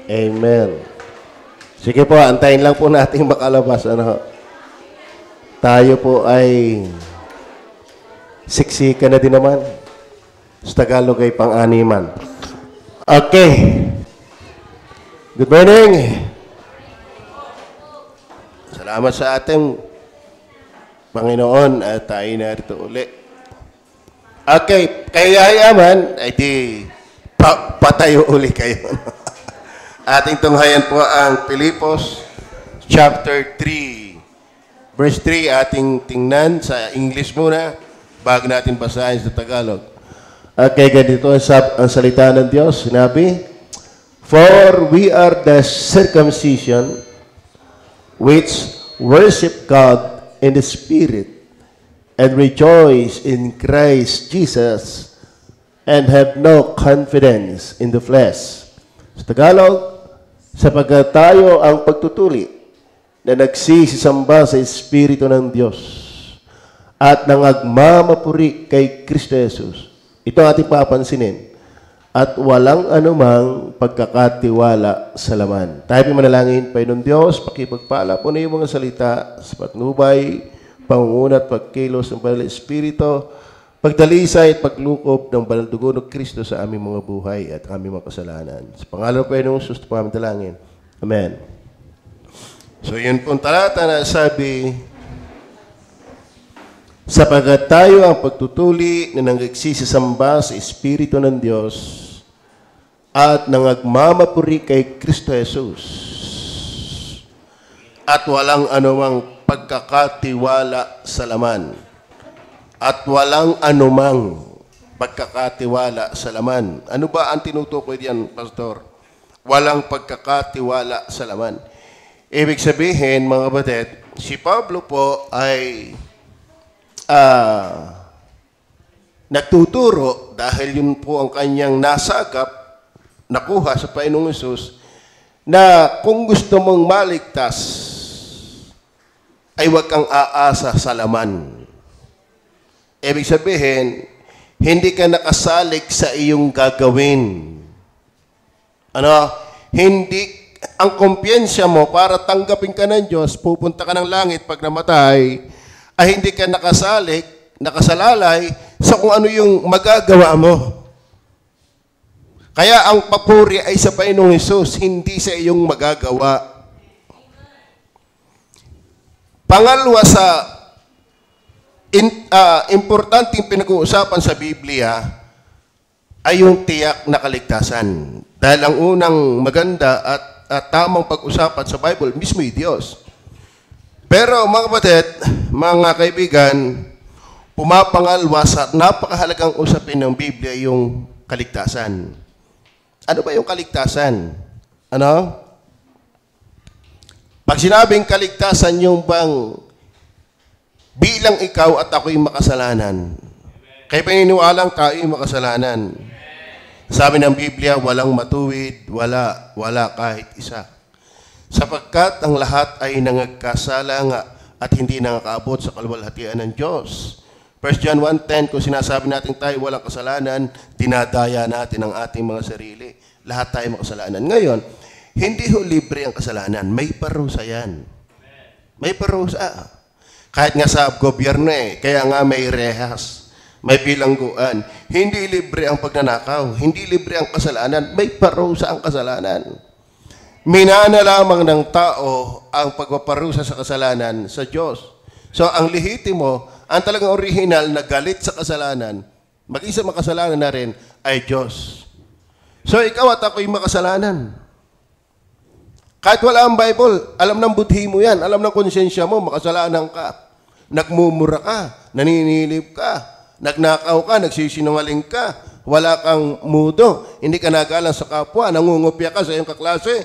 Amen. Sige po, antayin lang po natin makalabas. Tayo po ay siksika na din naman. Sa Tagalog ay pang-animan. Okay. Good morning. Salamat sa ating Panginoon at tayo narito uli. Okay, kaya yaman, ay di patayo uli kayo. Ating tunghayan po ang Pilipos chapter 3. Verse 3, ating tingnan sa English muna bago natin basahin sa Tagalog. Okay, ganito ang salita ng Diyos. Sinabi, "For we are the circumcision which worship God in the Spirit and rejoice in Christ Jesus and have no confidence in the flesh." Sa Tagalog, sapagkat tayo ang pagtutuli na nagsisisamba sa Espiritu ng Diyos at nangagmamapuri kay Kristo Jesus. Ito ating papansinin. At walang anumang pagkakatiwala sa laman. Tayo manalangin, Panginoon Diyos, pakipagpala po na yung mga salita sa patnubay, pangunguna at pagkilos ng Banal na Espiritu, pagdalisay at paglukob ng banal dugo ng Kristo sa aming mga buhay at aming mga kasalanan. Sa pangalan ng Panginoong Jesus, po aming dalangin. Amen. So yun pong talata na sabi, sapagkat tayo ang pagtutuli na nagsisisamba sa Espiritu ng Diyos at nangagmamapuri kay Kristo Jesus at walang anumang pagkakatiwala sa laman. At walang anumang pagkakatiwala sa laman. Ano ba ang tinutukoy diyan, Pastor? Walang pagkakatiwala sa laman. Ibig sabihin, mga kapatid, si Pablo po ay nagtuturo dahil yun po ang kanyang nasagap, nakuha sa Panginoong Hesus, na kung gusto mong maligtas, ay huwag kang aasa sa laman. Ibig sabihin, hindi ka nakasalig sa iyong gagawin. Hindi, ang kumpiyensa mo para tanggapin ka ng Diyos, pupunta ka ng langit pag namatay, ay hindi ka nakasalalay sa kung ano yung magagawa mo. Kaya ang papuri ay sa Panginoong Hesus, hindi sa iyong magagawa. Pangalawa sa importanteng pinag-uusapan sa Biblia ay yung tiyak na kaligtasan. Dahil ang unang maganda at tamang pag-usapan sa Bible, mismo yung Diyos. Pero mga kapatid, mga kaibigan, pumapangalwa sa napakahalagang usapin ng Biblia yung kaligtasan. Ano ba yung kaligtasan? Pag sinabing kaligtasan, yung bang bilang ikaw at ako'y makasalanan. Kaya paniniwalang tayo'y makasalanan. Sabi ng Biblia, walang matuwid, wala kahit isa. Sapagkat ang lahat ay nangagkasala nga at hindi nakakaabot sa kaluwalhatian ng Diyos. 1 John 1:10, kung sinasabi natin tayo walang kasalanan, dinadaya natin ang ating mga sarili. Lahat tayo makasalanan. Ngayon, hindi ho libre ang kasalanan. May parusa yan. May parusa. Kahit nga sa gobyerno kaya nga may rehas, may bilangguan. Hindi libre ang pagnanakaw, hindi libre ang kasalanan, may parusa ang kasalanan. Minana lamang ng tao ang pagpaparusa sa kasalanan sa Diyos. So ang lehitimo, ang talagang original na galit sa kasalanan, mag-isa makasalanan na rin, ay Diyos. So ikaw at ako'y makasalanan. Kahit wala ang Bible, alam ng budhi mo yan, alam ng konsensya mo, makasalanan ka. Nagmumura ka, naninilip ka, nagnakaw ka, nagsisinungaling ka, wala kang mudo, hindi ka nagalang sa kapwa, nangungupya ka sa iyong kaklase,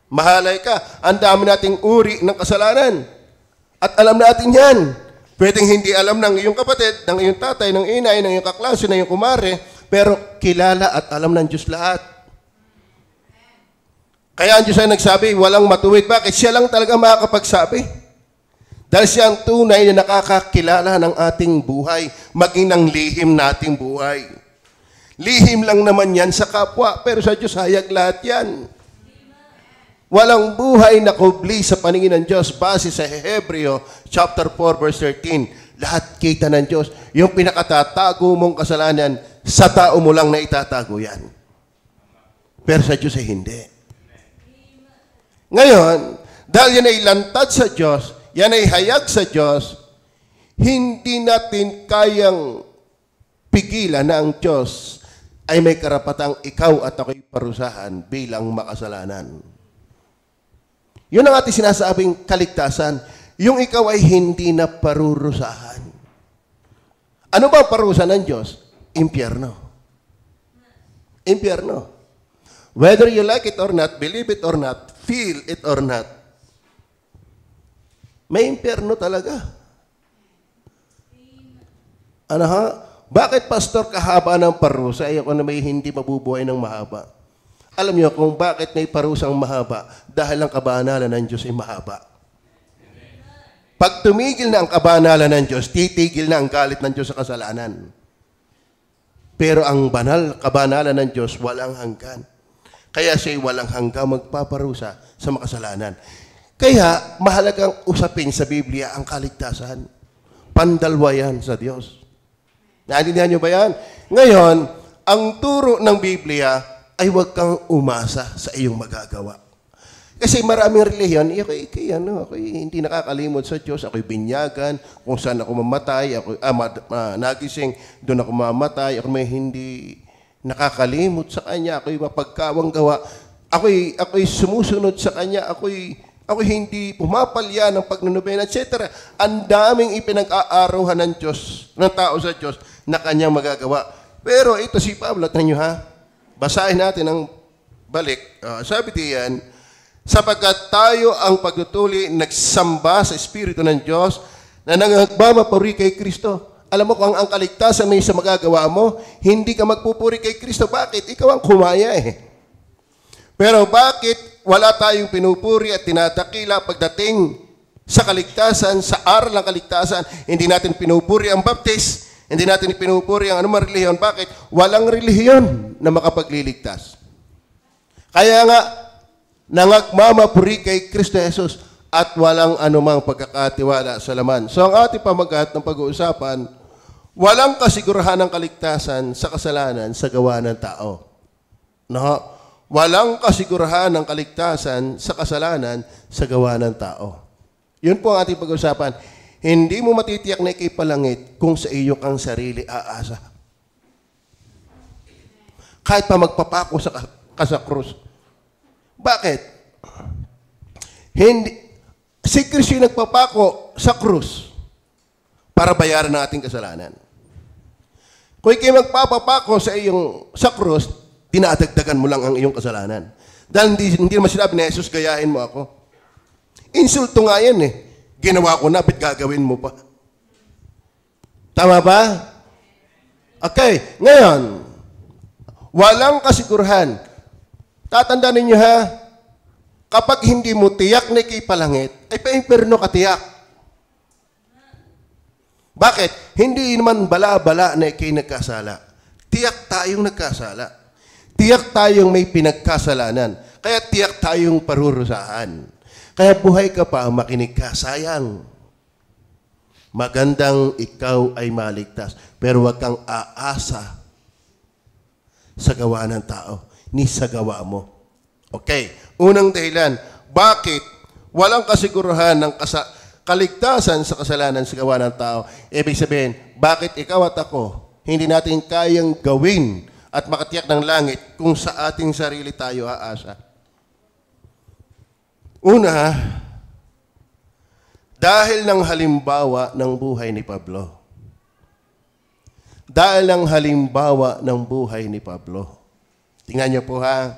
mahalay ka. Ang dami nating uri ng kasalanan. At alam natin yan. Pwedeng hindi alam ng iyong kapatid, ng iyong tatay, ng inay, ng iyong kaklase, ng iyong kumare, pero kilala at alam ng Diyos lahat. Kaya ang Diyos ay nagsabi, walang matuwid. Bakit? Siya lang talaga makakapagsabi. Dahil siya ang tunay na nakakakilala ng ating buhay, maging ng lihim nating buhay. Lihim lang naman yan sa kapwa, pero sa Diyos hayag lahat yan. walang buhay na kubli sa paningin ng Diyos base sa Hebreo chapter 4 verse 13. Lahat kita ng Diyos. Yung pinakatatago mong kasalanan, sa tao mo lang na itatago yan. Pero sa Diyos ay hindi. Ngayon, dahil yan ay lantad sa Diyos, yan ay hayag sa Diyos, hindi natin kayang pigilan na ang Diyos ay may karapatang ikaw at ako'y parusahan bilang makasalanan. Yun ang ating sinasabing kaligtasan. Yung ikaw ay hindi na parurusahan. Ano ba ang parusa ng Diyos? Impyerno. Impyerno. Whether you like it or not, believe it or not, feel it or not, may impyerno talaga. Ano ha? Bakit, Pastor, kahaba ng parusa? Ayoko na may hindi mabubuhay ng mahaba. Alam niyo kung bakit may parusang mahaba? Dahil ang kabanalan ng Diyos ay mahaba. Pag tumigil na ang kabanalan ng Diyos, titigil na ang galit ng Diyos sa kasalanan. Pero ang kabanalan ng Diyos, walang hanggan. Kaya siya'y walang hanggang magpaparusa sa makasalanan. Kaya, mahalagang usapin sa Biblia ang kaligtasan. Pandalwa yan sa Diyos. Naintindihan niyo ba yan? Ngayon, ang turo ng Biblia ay huwag kang umasa sa iyong magagawa. Kasi maraming relihiyon, ako'y hindi nakakalimot sa Diyos, ako'y binyagan, kung saan ako mamatay, nagising, doon ako mamatay, ako may hindi nakakalimot sa Kanya, ako'y mapagkawang gawa, ako'y sumusunod sa Kanya, ako'y hindi pumapalya ng pagnunubena, etc. Ang daming ipinag-aaruhan ng Diyos, ng tao sa Diyos, na Kanyang magagawa. Pero ito si Pablo, at ninyo ha, basahin natin ang balik. Sabi diyan, sapagkat tayo ang pagtutuli nagsamba sa Espiritu ng Diyos na nagmamapuri kay Kristo. Alam mo kung ang kaligtasan may sa magagawa mo, hindi ka magpupuri kay Kristo. Bakit? Ikaw ang kumaya eh. Pero bakit wala tayong pinupuri at tinatakila pagdating sa kaligtasan, sa aral ng kaligtasan? Hindi natin pinupuri ang baptist, hindi natin pinupuri ang anumang relihiyon. Bakit? Walang relihiyon na makapagliligtas. Kaya nga, nangagmamapuri kay Kristo Jesus at walang anumang pagkakatiwala sa laman. So ang ating pamagat ng pag-uusapan, walang kasigurahan ng kaligtasan sa kasalanan sa gawa ng tao. No? Walang kasigurahan ng kaligtasan sa kasalanan sa gawa ng tao. Yun po ang ating pag-uusapan. Hindi mo matitiyak na ikay palangit kung sa iyo kang sarili aasa. Kahit pa magpapako ka sa krus. Bakit? Si Kristo yung nagpapako sa krus para bayaran ng ating kasalanan. Kung ikay magpapapako sa krus, dinadagdagan mo lang ang iyong kasalanan. Dahil hindi naman sinabi ni Jesus, gayahin mo ako. Insulto nga yan eh. Ginawa ko na, ba't gagawin mo pa? Tama ba? Okay, ngayon, walang kasigurahan. Tatandaan ninyo ha, kapag hindi mo tiyak na ikay palangit, ay pa-imperno ka tiyak. Bakit? Hindi naman bala-bala na ikay nagkasala. Tiyak tayong nagkasala. Tiyak tayong may pinagkasalanan. Kaya tiyak tayong parurusahan. Kaya buhay ka pa, makinig ka, sayang. Magandang ikaw ay maligtas, pero huwag kang aasa sa gawa ng tao, ni sa gawa mo. Okay, unang dahilan, bakit walang kasigurahan ng kaligtasan sa kasalanan sa gawa ng tao? Ibig sabihin, bakit ikaw at ako, hindi natin kayang gawin at makatiyak ng langit kung sa ating sarili tayo aasa? Una, dahil ng halimbawa ng buhay ni Pablo. Dahil ng halimbawa ng buhay ni Pablo. Tingnan niyo po ha.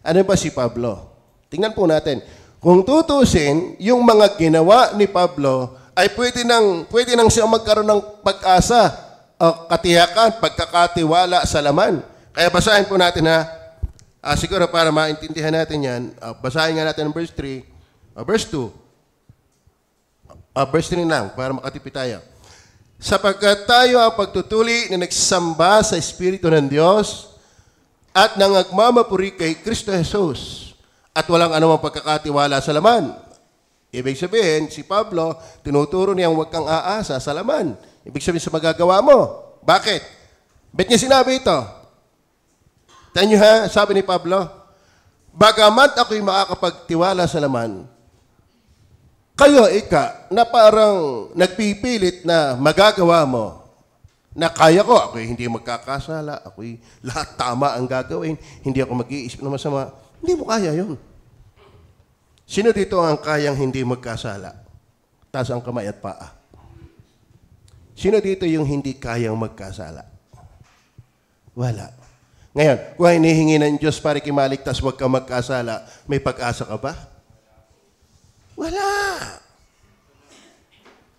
Ano ba si Pablo? Tingnan po natin. Kung tutusin, yung mga ginawa ni Pablo ay pwede nang siya magkaroon ng pag-asa o katiyakan, pagkakatiwala sa laman. Kaya basahin po natin ha. Siguro para maintindihan natin yan, basahin nga natin ang verse 3, verse 2. Verse 3 lang, para makatipid tayo. Sapagkat tayo ang pagtutuli na nagsamba sa Espiritu ng Diyos at nangagmamapuri kay Kristo Jesus at walang anumang pagkakatiwala sa laman. Ibig sabihin, si Pablo, tinuturo niyang huwag kang aasa sa laman. Ibig sabihin sa magagawa mo. Bakit? Ba't niya sinabi ito? Tayo nyo ha, sabi ni Pablo, bagamat ako'y makakapagtiwala sa laman, kayo, na parang nagpipilit na magagawa mo, na kaya ko, ako'y hindi magkakasala, ako'y lahat tama ang gagawin, hindi ako mag-iisip na masama. Hindi mo kaya yun. Sino dito ang kayang hindi magkasala? Taas ang kamay at paa. Sino dito yung hindi kayang magkasala? Wala. Ngayon, kung hinihingi ng Diyos para kimaligtas, huwag ka magkasala, may pag-asa ka ba? Wala.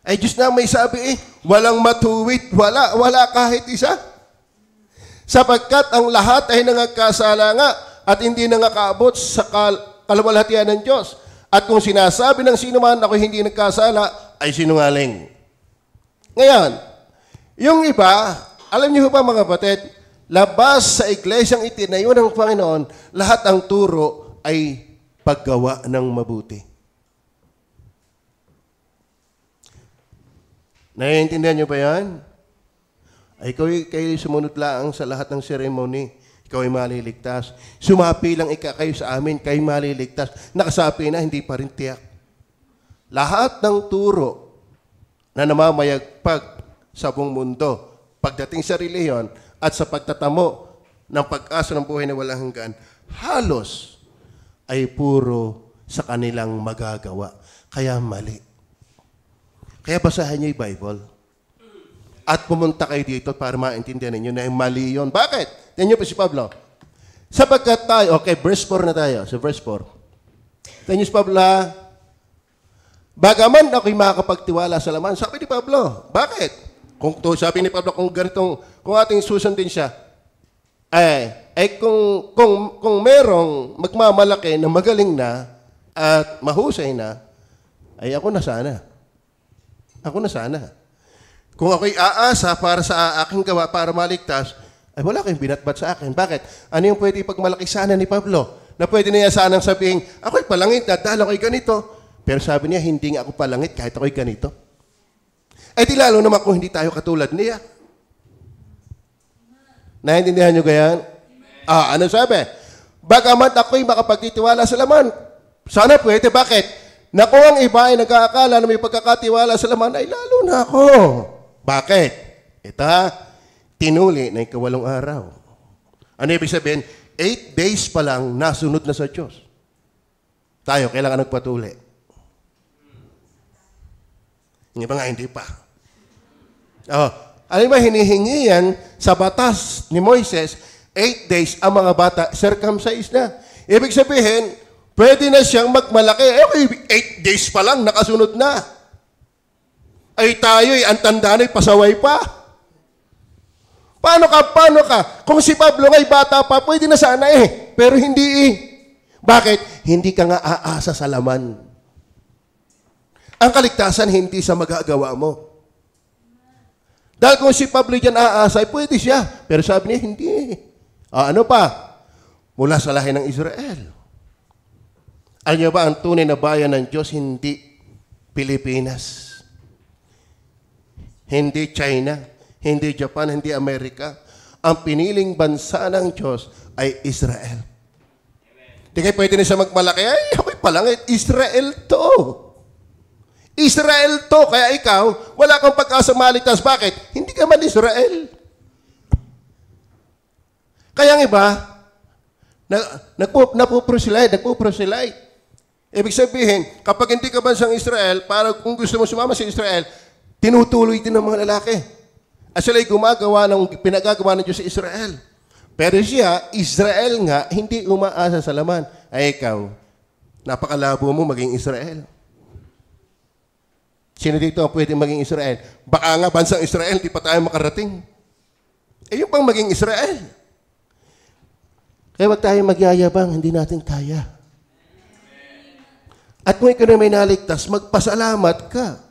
Ay, Diyos na may sabi walang matuwid, wala kahit isa. Sapagkat ang lahat ay nangagkasala nga at hindi nangakaabot sa kaluwalhatian ng Diyos. At kung sinasabi ng sino man ako hindi nagkasala, ay sinungaling. Ngayon, yung iba, alam niyo ba mga kapatid, labas sa iglesyang itinayo ng Panginoon, lahat ang turo ay paggawa ng mabuti. Naiintindihan niyo ba yan? Ay kayo sumunod lang sa lahat ng ceremony. Ikaw ay maliligtas. Sumapi lang kayo sa amin, kayo maliligtas. Nakasapi na, hindi pa rin tiyak. Lahat ng turo na namamayagpag sa buong mundo, pagdating sa reliyon at sa pagtatamo ng pag-asa ng buhay na walang hanggan, halos ay puro sa kanilang magagawa. Kaya mali. Kaya basahin niyo yung Bible. At pumunta kayo dito para maintindihan ninyo na mali yun. Bakit? Tignan niyo pa si Pablo. Sapagkat tayo, okay, verse 4 na tayo. So verse 4. Tignan niyo si Pablo, bagaman ako'y makakapagtiwala sa laman. Sabi ni Pablo, bakit? Sabi ni Pablo, kung ating susundin siya, kung merong magmamalaki na magaling na at mahusay na, ay ako na sana. Ako na sana. Kung ako'y aasa para sa aking gawa, para maligtas, ay wala kayong binatbat sa akin. Bakit? Ano yung pwede ipagmalaki sana ni Pablo? Na pwede niya sanang sabihin, ako'y palangit, dadala ako'y ganito. Pero sabi niya, hindi nga ako palangit kahit ako'y ganito. Ay di lalo naman kung hindi tayo katulad niya. Naintindihan niyo gayan? Ano sabi? Bagamat ako'y makapagtitiwala sa laman. Sana pwede. Bakit? Na kung ang iba ay nag-aakala na may pagkakatiwala sa laman, ay lalo na ako. Bakit? Tinuli na ikawalong araw. Ano ibig sabihin? 8 days pa lang nasunod na sa Diyos. Tayo, kailangan nagpatuli. Yung iba nga, hindi pa. Alam mo, hinihingi yan sa batas ni Moises, 8 days ang mga bata circumcised na. Ibig sabihin, pwede na siyang magmalaki. 8 days pa lang, nakasunod na. Ay tayo'y, ang tanda na'y pasaway pa. Paano ka? Kung si Pablo nga'y bata pa, pwede na sana pero hindi Bakit? Hindi ka nga aasa sa laman. Ang kaligtasan hindi sa magagawa mo. Dahil kung si Pablo dyan aasa, ay pwede siya. Pero sabi niya, hindi ano pa? Mula sa lahi ng Israel. Alam niyo ba, ang tunay na bayan ng Diyos, hindi Pilipinas, hindi China, hindi Japan, hindi Amerika. Ang piniling bansa ng Diyos ay Israel. Di kayo pwede na siya magmalaki, ay ako'y palangit, Israel to. Israel to, kaya ikaw, wala kang pag-asa maligtas. Bakit? Hindi ka man Israel. Kaya ang iba, nagpo-proselyte. Ibig sabihin, kapag hindi ka bansang Israel, para kung gusto mo sumama sa Israel, tinutuloy din ng mga lalaki. At sila ay gumagawa ng pinagagawa ng Diyos sa Israel. Pero siya, Israel nga, hindi umaasa sa laman. Ay ikaw, napakalabo mo maging Israel. Sino dito ang pwede maging Israel? Baka nga bansang Israel, di pa tayo makarating. Yung pang maging Israel. Kaya wag tayo magyayabang, hindi natin kaya. At kung ikaw na may naligtas, magpasalamat ka.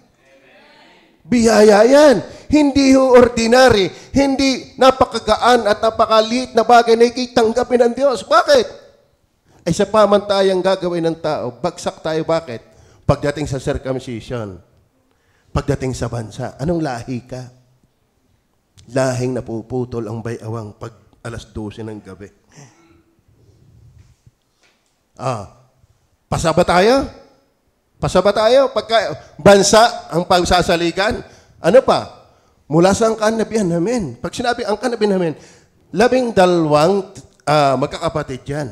Biyaya yan. Hindi ordinary, hindi napakagaan at napakaliit na bagay na ikitanggapin ng Diyos. Bakit? ay sa pamantayang gagawin ng tao, bagsak tayo. Bakit? Pagdating sa circumcision, pagdating sa bansa, anong lahi ka? Lahing napuputol ang bayawang pag alas 12 ng gabi. Pasaba tayo? Pasaba tayo? Pagka bansa ang pagsasaligan, ano pa? Mula sa angkan na Benjamin. Pag sinabi angkan na Benjamin, 12 magkakapatid yan.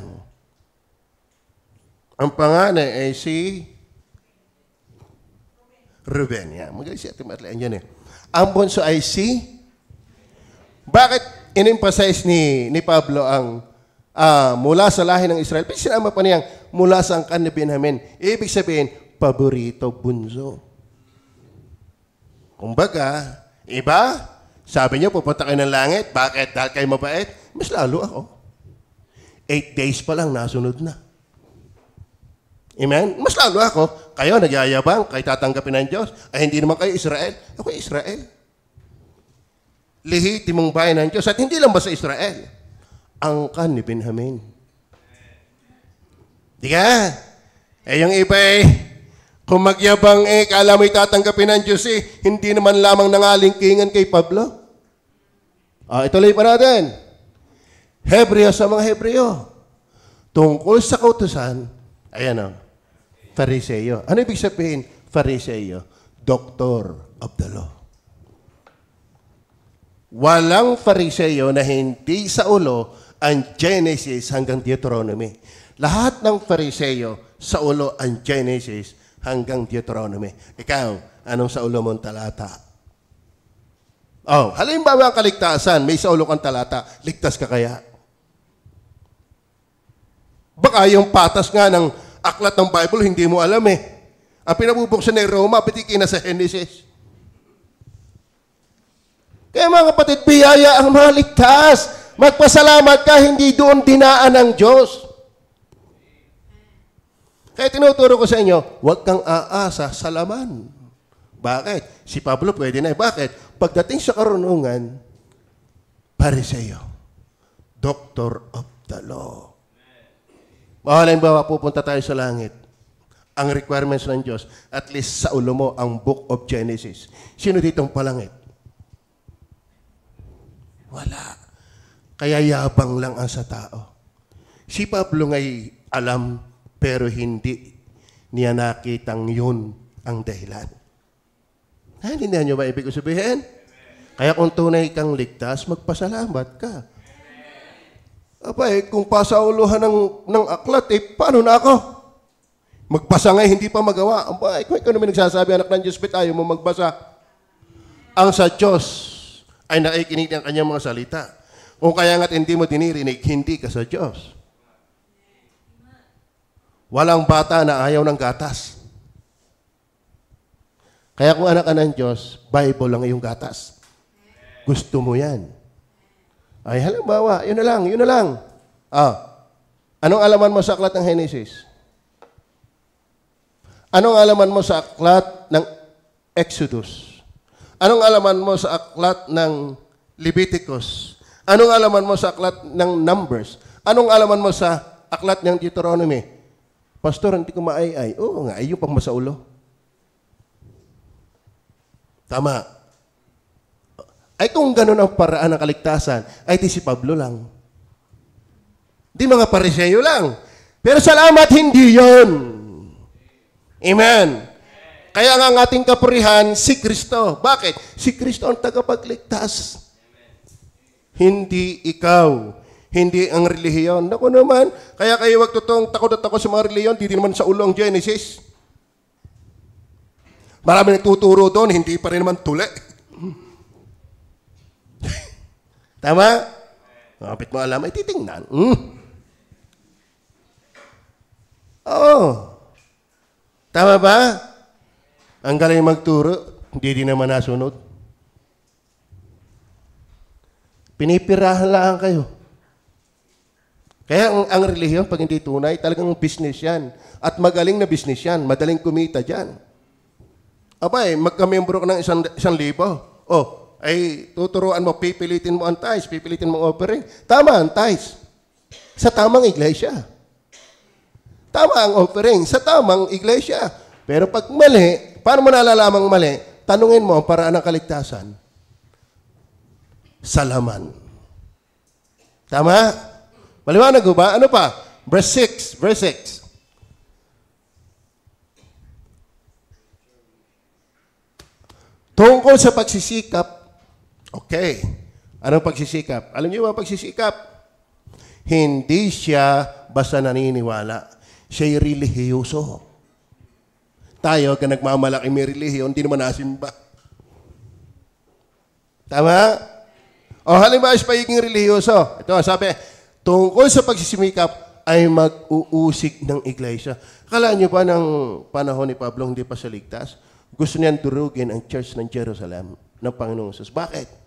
Ang panganay ay si Ruben. Yan. Magaling si Ate Marlene yan eh. Ang bunso ay si... Bakit in-emphasize ni Pablo ang mula sa lahi ng Israel? Pero sinama pa niyang mula sa angkan ni Benjamin. Ibig sabihin, paborito bunso. Kumbaga, iba, sabi niyo, pupunta kayo ng langit. Bakit? Dahil kayo mabait? Mas lalo ako. 8 days pa lang, nasunod na. Amen? Mas lalo ako. Kayo, nagyayabang, kayo tatanggapin ng Diyos. Ay, hindi naman kayo Israel. Ako Israel. Lehitimong bayan ng Diyos. At hindi lang ba sa Israel? Angkan ni Benjamin. Di ka? Eh, yung iba kung magyabang kala mo itatanggapin ng Diyos hindi naman lamang nangalingkingan kay Pablo. Ituloy pa natin. Hebreo sa mga Hebreo. Tungkol sa kautusan, ayan Fariseo. Ano ibig sabihin, Fariseo? Doctor of the law. Walang Fariseo na hindi sa ulo ang Genesis hanggang Deuteronomy. Lahat ng Fariseo sa ulo ang Genesis hanggang Deuteronomy. Ikaw, anong sa ulo mong talata? Halimbawa ang kaligtasan, may sa ulo kang talata, ligtas ka kaya? Baka yung patas nga ng aklat ng Bible, hindi mo alam Ang pinabubuksan ng Roma, pati na sa Genesis. Kaya mga kapatid, biyaya ang maligtas. Magpasalamat ka, hindi doon dinaan ng Diyos. Kaya tinuturo ko sa inyo, huwag kang aasa sa laman. Bakit? Si Pablo pwede na. Bakit? Pagdating sa karunungan, Fariseo, Doctor of the Law. Halimbawa, pupunta tayo sa langit. Ang requirements ng Diyos, at least sa ulo mo, ang Book of Genesis. Sino ditong palangit? Wala. Kaya yabang lang ang sa tao. Si Pablo ngay alam, pero hindi niya nakitang yun ang dahilan. Naintindihan niyo ba ibig sabihin? Kaya kung tunay kang ligtas, magpasalamat ka. Kung pasauluhan ng aklat, paano na ako? Magbasa nga, hindi pa magawa. Kung ikaw naman nagsasabi, anak ng Diyos, ayaw mo magbasa. Ang sa Diyos ay nakikinig ng kanyang mga salita. Kung kaya nga't hindi mo dinirinig, hindi ka sa Diyos. Walang bata na ayaw ng gatas. Kaya kung anak ka ng Diyos, Bible lang iyong gatas. Gusto mo yan. Ay, halimbawa, yun na lang. Anong alaman mo sa aklat ng Genesis? Anong alaman mo sa aklat ng Exodus? Anong alaman mo sa aklat ng Leviticus? Anong alaman mo sa aklat ng Numbers? Anong alaman mo sa aklat ng Deuteronomy? Pastor, hindi ko maay-ay. Oo nga, yung pang masaulo. Tama. Ay kung ganun ang paraan ng kaligtasan, ay di si Pablo lang. Di mga Pariseo lang. Pero salamat, hindi yon. Amen. Kaya nga ang ating kapurihan, si Kristo. Bakit? Si Kristo ang tagapagligtas. Hindi ikaw. Hindi ang relihiyon. Naku naman, kaya kayo wag totoong takot at takot sa mga relihiyon, hindi naman sa ulo ang Genesis. Marami nagtuturo doon, hindi pa rin naman tuli. Tama? Kapit mo alam, ay titingnan. Oo. Tama ba? Ang galing magturo, hindi din naman nasunod. Pinipirahan lang kayo. Kaya ang relihiyon, pag hindi tunay, talagang business yan. At magaling na business yan. Madaling kumita dyan. Magkamembro ka ng 1,000. Ay tuturuan mo, pipilitin mo ang tithes, pipilitin mo ang offering. Tama ang tithes. Sa tamang iglesia. Tama ang offering sa tamang iglesia. Pero pag mali, paano mo nalalamang mali? Tanungin mo ang paraan ng kaligtasan. Sa laman. Tama? Maliwanag ko ba? Ano pa? Verse 6. Verse 6. Tungkol sa pagsisikap. Okay. Anong pagsisikap? Alam niyo ba pagsisikap? Hindi siya basta naniniwala. Siya'y relihiyoso. Tayo, ka nagmamalaki may relihiyon, hindi naman nasimba. Tama? O halimbawa sa pagiging relihiyoso. Ito, sabi, tungkol sa pagsisimikap ay mag-uusig ng iglesia. Kala niyo ba ng panahon ni Pablo hindi pa siya ligtas? Gusto niyang durugin ang church ng Jerusalem ng Panginoong Jesus. Bakit?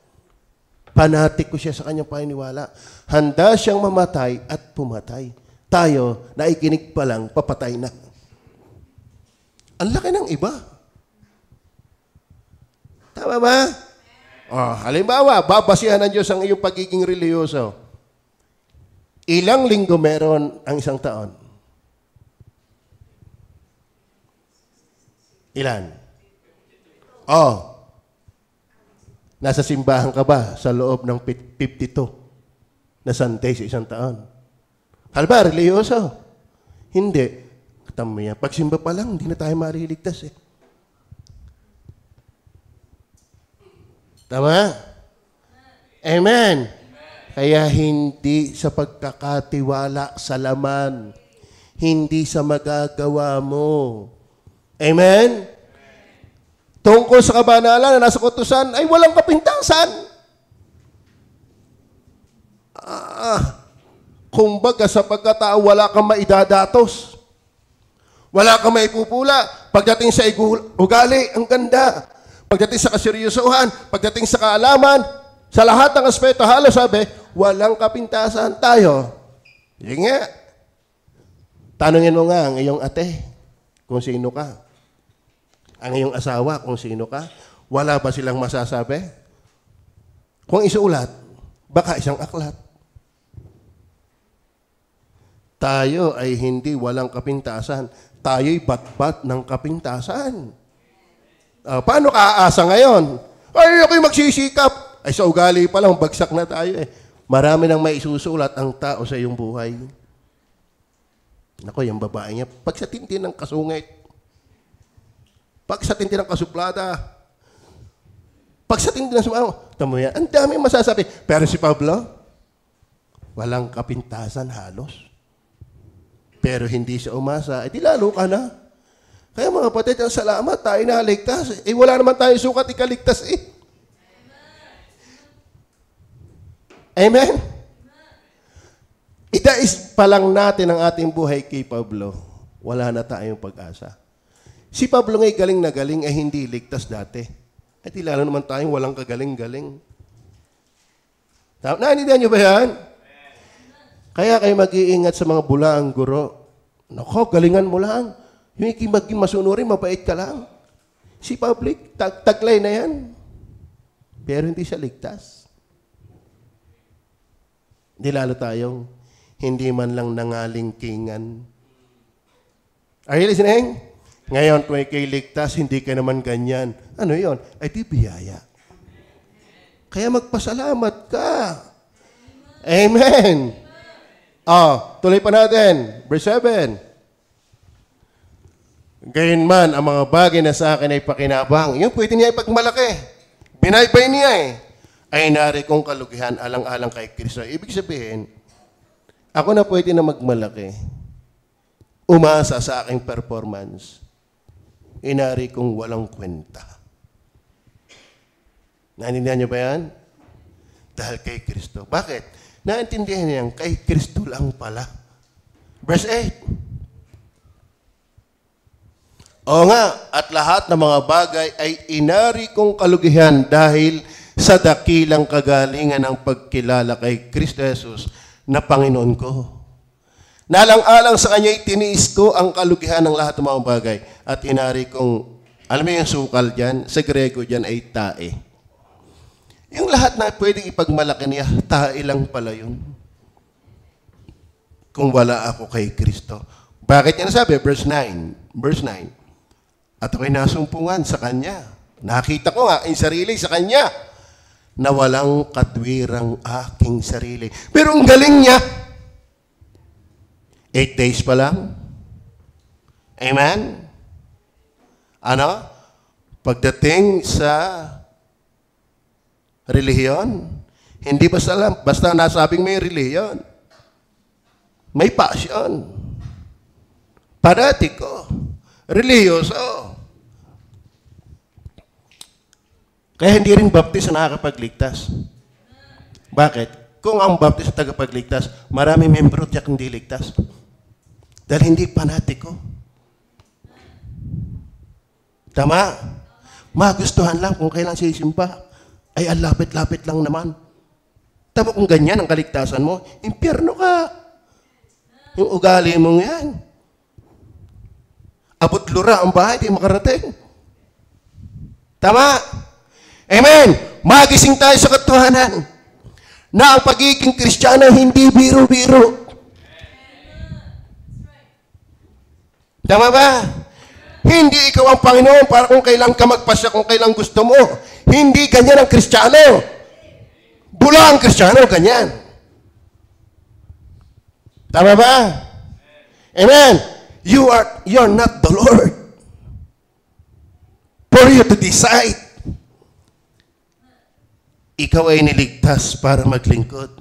Panatik ko siya sa kanyang paniniwala. Handa siyang mamatay at pumatay. Tayo, naikinig pa lang, papatay na. Ang laki ng iba. Tama ba? Halimbawa, babasihan ng Diyos ang iyong pagiging reliyoso. Ilang linggo meron ang isang taon? Ilan? Nasa simbahan ka ba sa loob ng 52 na Sunday sa isang taon? Halba, reliyoso. Hindi. Tama yan. Pagsimba pa lang, hindi na tayo mariligtas eh. Tama? Amen. Kaya hindi sa pagkakatiwala sa laman. Hindi sa magagawa mo. Amen? Tungkol sa kabanalan na nasa kutusan, ay walang kapintasan. Kumbaga sa pagkatao, wala kang maidadatos. Wala kang maipupula. Pagdating sa ugali, ang ganda. Pagdating sa kaseryosohan, pagdating sa kaalaman, sa lahat ng aspeto, halos sabi, walang kapintasan tayo. Sige nga. Tanungin mo nga ang iyong ate kung sino ka. Ang iyong asawa kung sino ka. Wala ba silang masasabi? Kung isuulat, baka isang aklat. Tayo ay hindi walang kapintasan. Tayo'y batbat ng kapintasan. Paano ka aasa ngayon? Ay, ako'y magsisikap. Ay, sa ugali pa lang, bagsak na tayo eh. Marami nang maisusulat ang tao sa iyong buhay. Naku, yung babae niya, pag sa tintin ng kasungit, pag sa tintin ng kasuplada, pag sa tintin ng sumaw, tamo yan, ang dami masasabi. Pero si Pablo, walang kapintasan halos. Pero hindi siya umasa, di lalo ka na. Kaya mga kapatid, ang salamat, tayo naligtas. Wala naman tayo sukat ikaligtas eh. Amen? Idais pa lang natin ang ating buhay kay Pablo. Wala na tayong pag-asa. Si Pablo nga'y galing na galing ay hindi ligtas dati. Di lalo naman tayong walang kagaling-galing. Naintindihan niyo ba yan? Kaya kayo mag-iingat sa mga bulaang guro. Nako, galingan mo lang. Yung maging masunurin, mabait ka lang. Si public, taglay na yan. Pero hindi siya ligtas. Hindi lalo tayong hindi man lang nangalingkingan. Are you listening? Ngayon, kung ikay ligtas, hindi ka naman ganyan. Ano yon? Ay di biyaya. Kaya magpasalamat ka. Amen. Tuloy pa natin. Verse 7. Gayunman, ang mga bagay na sa akin ay pakinabang. Yun, pwede niya ipagmalaki. Binaybay niya eh. Ay nari kong kalugihan alang-alang kay Kristo. Ibig sabihin, ako na pwede na magmalaki. Umasa sa aking performance. Inari kong walang kwenta. Naintindihan niyo ba yan? Dahil kay Kristo. Bakit? Naintindihan niya kay Kristo lang pala. Verse 8. O nga, at lahat ng mga bagay ay inari kong kalugihan dahil sa dakilang kagalingan ng pagkilala kay Kristo Jesus na Panginoon ko. Nalang-alang sa Kanya itiniis ko ang kalugihan ng lahat ng mga bagay at inari kong, alam mo yung sukal dyan, sa Grego dyan ay tae. Yung lahat na pwedeng ipagmalaki niya, tae lang pala yun. Kung wala ako kay Kristo, Bakit niya nasabi? Verse 9. Verse 9. At ako'y nasumpungan sa kanya. Nakita ko nga ang sarili sa kanya na walang katwirang aking sarili. Pero ang galing niya, 8 days pa lang. Amen? Ano? Pagdating sa relihiyon, hindi basta nasabing may relihiyon. May passion. Panatiko. Relihiyoso. Kaya hindi rin baptist na nakakapagligtas. Bakit? Kung ang baptist na tagapagligtas, marami membro tiyak hindi ligtas. Dahil hindi panatiko. Tama? Magustuhan lang kung kailan sisimba. Ay, ang lapit-lapit lang naman. Tama kung ganyan ang kaligtasan mo, impyerno ka. Yung ugali mong yan. Abot lura ang bahay, di makarating. Tama? Amen. Magising tayo sa katotohanan na ang pagiging Kristiyano hindi biro-biro. Tama ba? Hindi ikaw ang Panginoon para kung kailan ka magpasya, kung kailan gusto mo. Hindi ganyan ang Kristiyano. Bula ang Kristiyano, ganyan. Tama ba? Amen. You're not the Lord. For you to decide. Ikaw ay niligtas para maglingkod.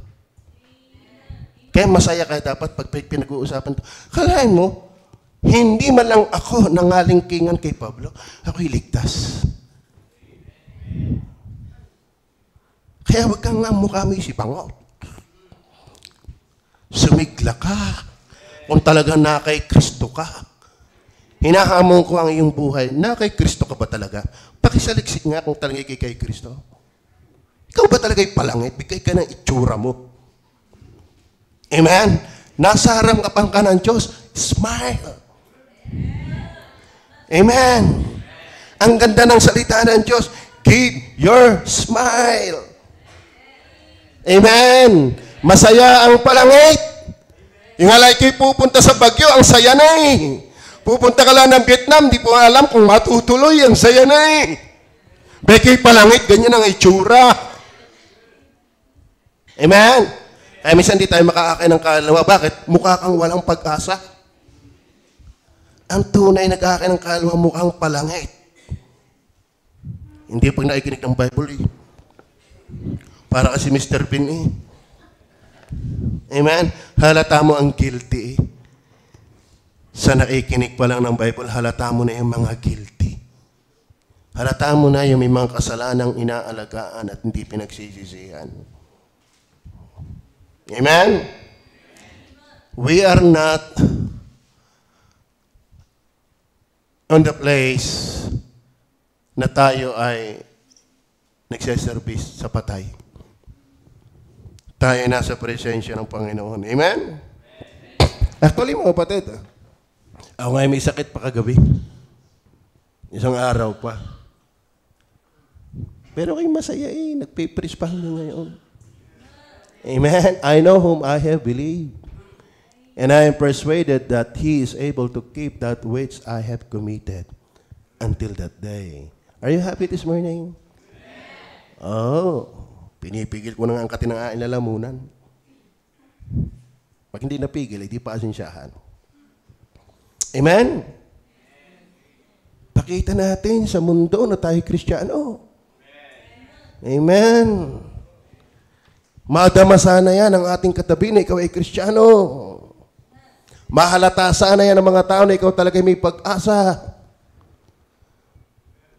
Kaya masaya ka dapat pag pinag-uusapan ito. Kalahin mo, hindi man lang ako nangalingkingan kay Pablo, ako'y ligtas. Kaya wag kang nga mukha mo isipangot. Sumigla ka. Kung talaga na kay Kristo ka. Hinahamon ko ang iyong buhay, na kay Kristo ka ba talaga? Pakisaliksik nga kung talaga kay Kristo. Ikaw ba talaga'y palangit? Bigay ka ng itsura mo. Amen? Nasa harapan ka ng Diyos, smile. Amen? Ang ganda ng salita ng Diyos, keep your smile. Amen? Masaya ang palangit. Yung alay kayo pupunta sa Bagyo, ang saya na eh. Pupunta ka lang ng Vietnam, di po alam kung matutuloy, ang saya na eh. Bekay palangit, ganyan ang itsura. Amen? Kaya minsan di tayo makakain ng kaluluwa. Bakit? Mukha kang walang pag-asa. Ang tunay na kakain ng kaluluwa, mukhang palangit. Hindi pag nakikinig ng Bible eh. Para kasi Mr. Bean eh. Amen? Halata mo ang guilty eh. Sa nakikinig pa lang ng Bible, halata mo na yung mga guilty. Halata mo na yung may mga kasalanang inaalagaan at hindi pinagsisisihan. Amen? We are not on the place na tayo ay nagsiservice sa patay. Tayo nasa presensya ng Panginoon. Amen? Actually, mga kapatid, ako ngayon may sakit pa kagabi. Isang araw pa. Pero kayo masaya eh. Nagpipris pa hanggang ngayon. Amen. I know whom I have believed. And I am persuaded that He is able to keep that which I have committed until that day. Are you happy this morning? Oh, pinipigil ko na nga ang katinangain lalamunan. Pag hindi napigil, hindi pa asensyahan. Amen? Pakita natin sa mundo na tayo Kristiyano. Amen. Madama sana yan ang ating katabi na ikaw ay Kristiyano. Mahalata sana yan ang mga tao na ikaw talaga may pag-asa.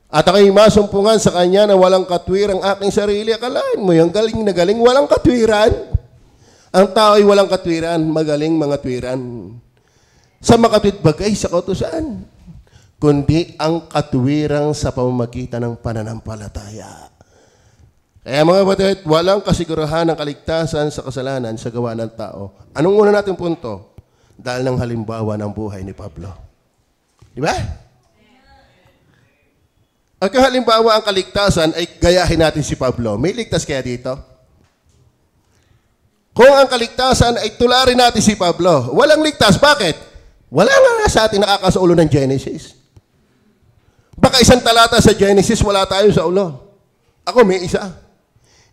At ako'y masumpungan sa kanya na walang katwirang aking sarili. Akalain mo yung galing na galing, walang katwiran. Ang tao ay walang katwiran, magaling mga twiran. Sa makatwid bagay sa kautusan, kundi ang katwirang sa pamamagitan ng pananampalataya. Kaya mga batid, walang kasigurahan ng kaligtasan sa kasalanan sa gawa ng tao. Anong una natin punto? Dahil ng halimbawa ng buhay ni Pablo. Di ba? Ang halimbawa ang kaligtasan ay gayahin natin si Pablo. May ligtas kaya dito? Kung ang kaligtasan ay tularin natin si Pablo, walang ligtas. Bakit? Wala nga sa atin nakakasa ulo ng Genesis. Baka isang talata sa Genesis, wala tayo sa ulo. Ako may isa.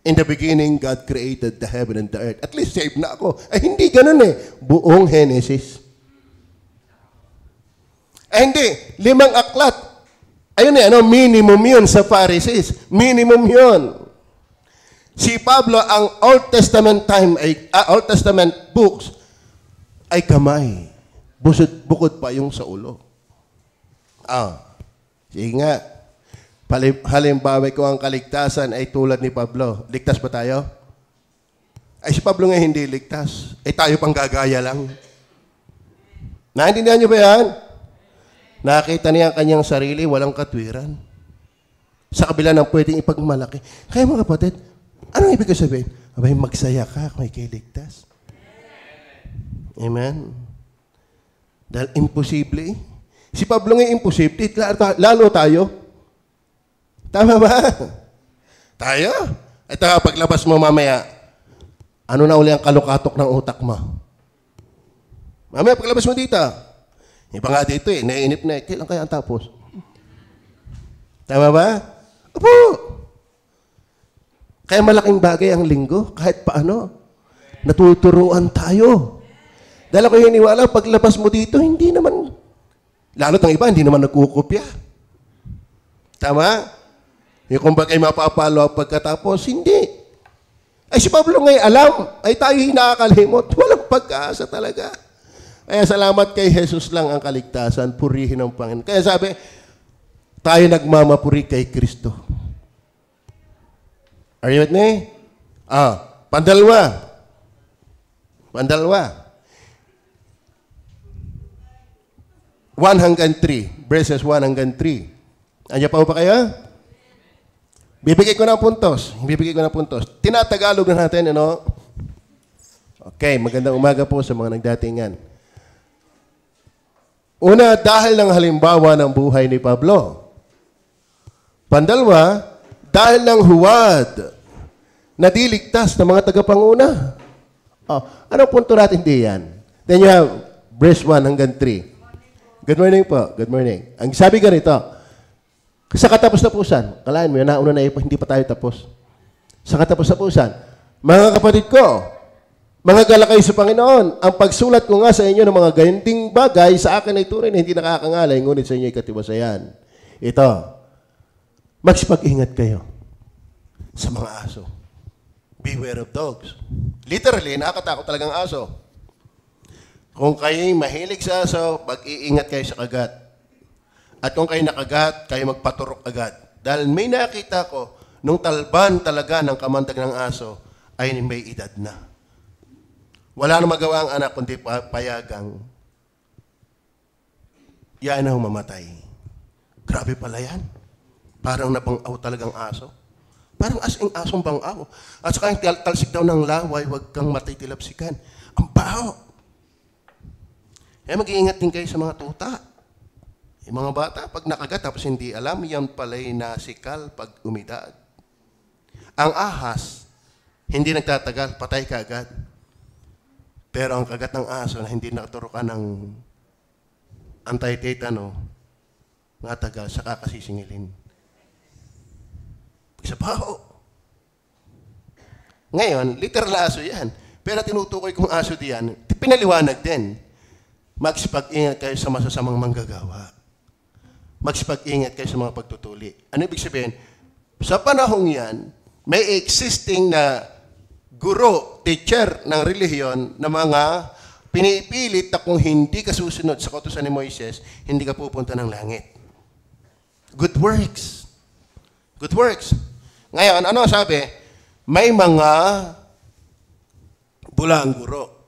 In the beginning, God created the heaven and the earth. At least saved na ako. Ay, hindi ganun eh. Buong Genesis. Ay, hindi. 5 aklat. Ayun eh, minimum yun sa Pharisees. Minimum yun. Si Pablo, ang Old Testament Old Testament books ay kamay. Bukod pa yung sa ulo. Sige nga. Halimbawa ko ang kaligtasan ay tulad ni Pablo. Ligtas ba tayo? Ay si Pablo nga hindi ligtas. Ay tayo pang gagaya lang. Naintindihan niyo ba yan? Nakita niya ang kanyang sarili, walang katwiran. Sa kabila ng pwedeng ipagmalaki. Kaya mga kapatid, anong ibig sabihin? Abay, magsaya ka kung ikiligtas. Amen? Dahil imposible. Si Pablo nga imposible. Lalo tayo. Tama ba? Tayo? Ito, paglabas mo mamaya, ano na uli ang kalukatok ng utak mo? Mamaya, paglabas mo dito. Iba nga dito naiinip na kailan kaya ang tapos? Tama ba? Opo. Kaya malaking bagay ang linggo, kahit paano. Natuturuan tayo. Dahil ako hiniwala, paglabas mo dito, hindi naman, lalo ng iba, hindi naman nagkukopya. Tama? Yung kung bagay mapapalo pagkatapos, hindi. Ay si Pablo ngay alam, ay tayo nakakalimot. Walang pag-asa talaga. Kaya salamat kay Jesus lang ang kaligtasan, purihin ng Panginoon. Kaya sabi, tayo nagmamapuri kay Kristo. Are you with me? Pandalwa. 103, verses 103. Andiyan pa ba kayo? Bibigay ko ng puntos. Tinatagalog na natin, Okay, magandang umaga po sa mga nagdatingan. Una, dahil ng halimbawa ng buhay ni Pablo. Pandalwa, dahil ng huwad na diligtas ng mga tagapanguna. Anong punto natin diyan? Then you have verse 1 hanggang 3. Good morning po. Good morning. Ang sabi ganito, sa katapos-tapusan, kalaan mo, nauna na hindi pa tayo tapos. Sa katapos-tapusan, mga kapatid ko, mga galakay sa Panginoon, ang pagsulat ko nga sa inyo ng mga gayunding bagay sa akin ay tunay na hindi nakakangalay, ngunit sa inyo ay katiwasayan. Ito, magsipag-ingat kayo sa mga aso. Beware of dogs. Literally, nakakatakot talagang aso. Kung kayo'y mahilig sa aso, pag-iingat kayo sa kagat. At kung kayo nakagat, kayo magpaturok agad. Dahil may nakita ko, nung talban talaga ng kamandag ng aso, ay may edad na. Wala na magawa ang anak, kundi payagang. Yan ang mamatay. Grabe pala yan. Parang nabang-aw talagang aso. Parang asong bang-aw. At saka yung talsik daw ng laway, huwag kang matitilapsikan. Ang baho. Kaya mag-iingat din kayo sa mga tuta. Yung mga bata, pag nakagat, tapos hindi alam, yan pala'y nasikal pag umidad. Ang ahas, hindi nagtatagal, patay ka agad. Pero ang kagat ng aso na hindi nakaturukan ng anti-tetano, natagal, saka kasisingilin. Isa pa, Ngayon, literal aso yan. Pero tinutukoy kong aso diyan, pinaliwanag din. Magsipag-ingat kayo sa masasamang manggagawa. Magsipag-ingat kayo sa mga pagtutuli. Ano ibig sabihin? Sa panahong yan, may existing na guro, teacher ng relihiyon na mga pinipilit na kung hindi ka susunod sa kautusan ni Moises, hindi ka pupunta ng langit. Good works. Good works. Ngayon, ano sabi? May mga bulang guro.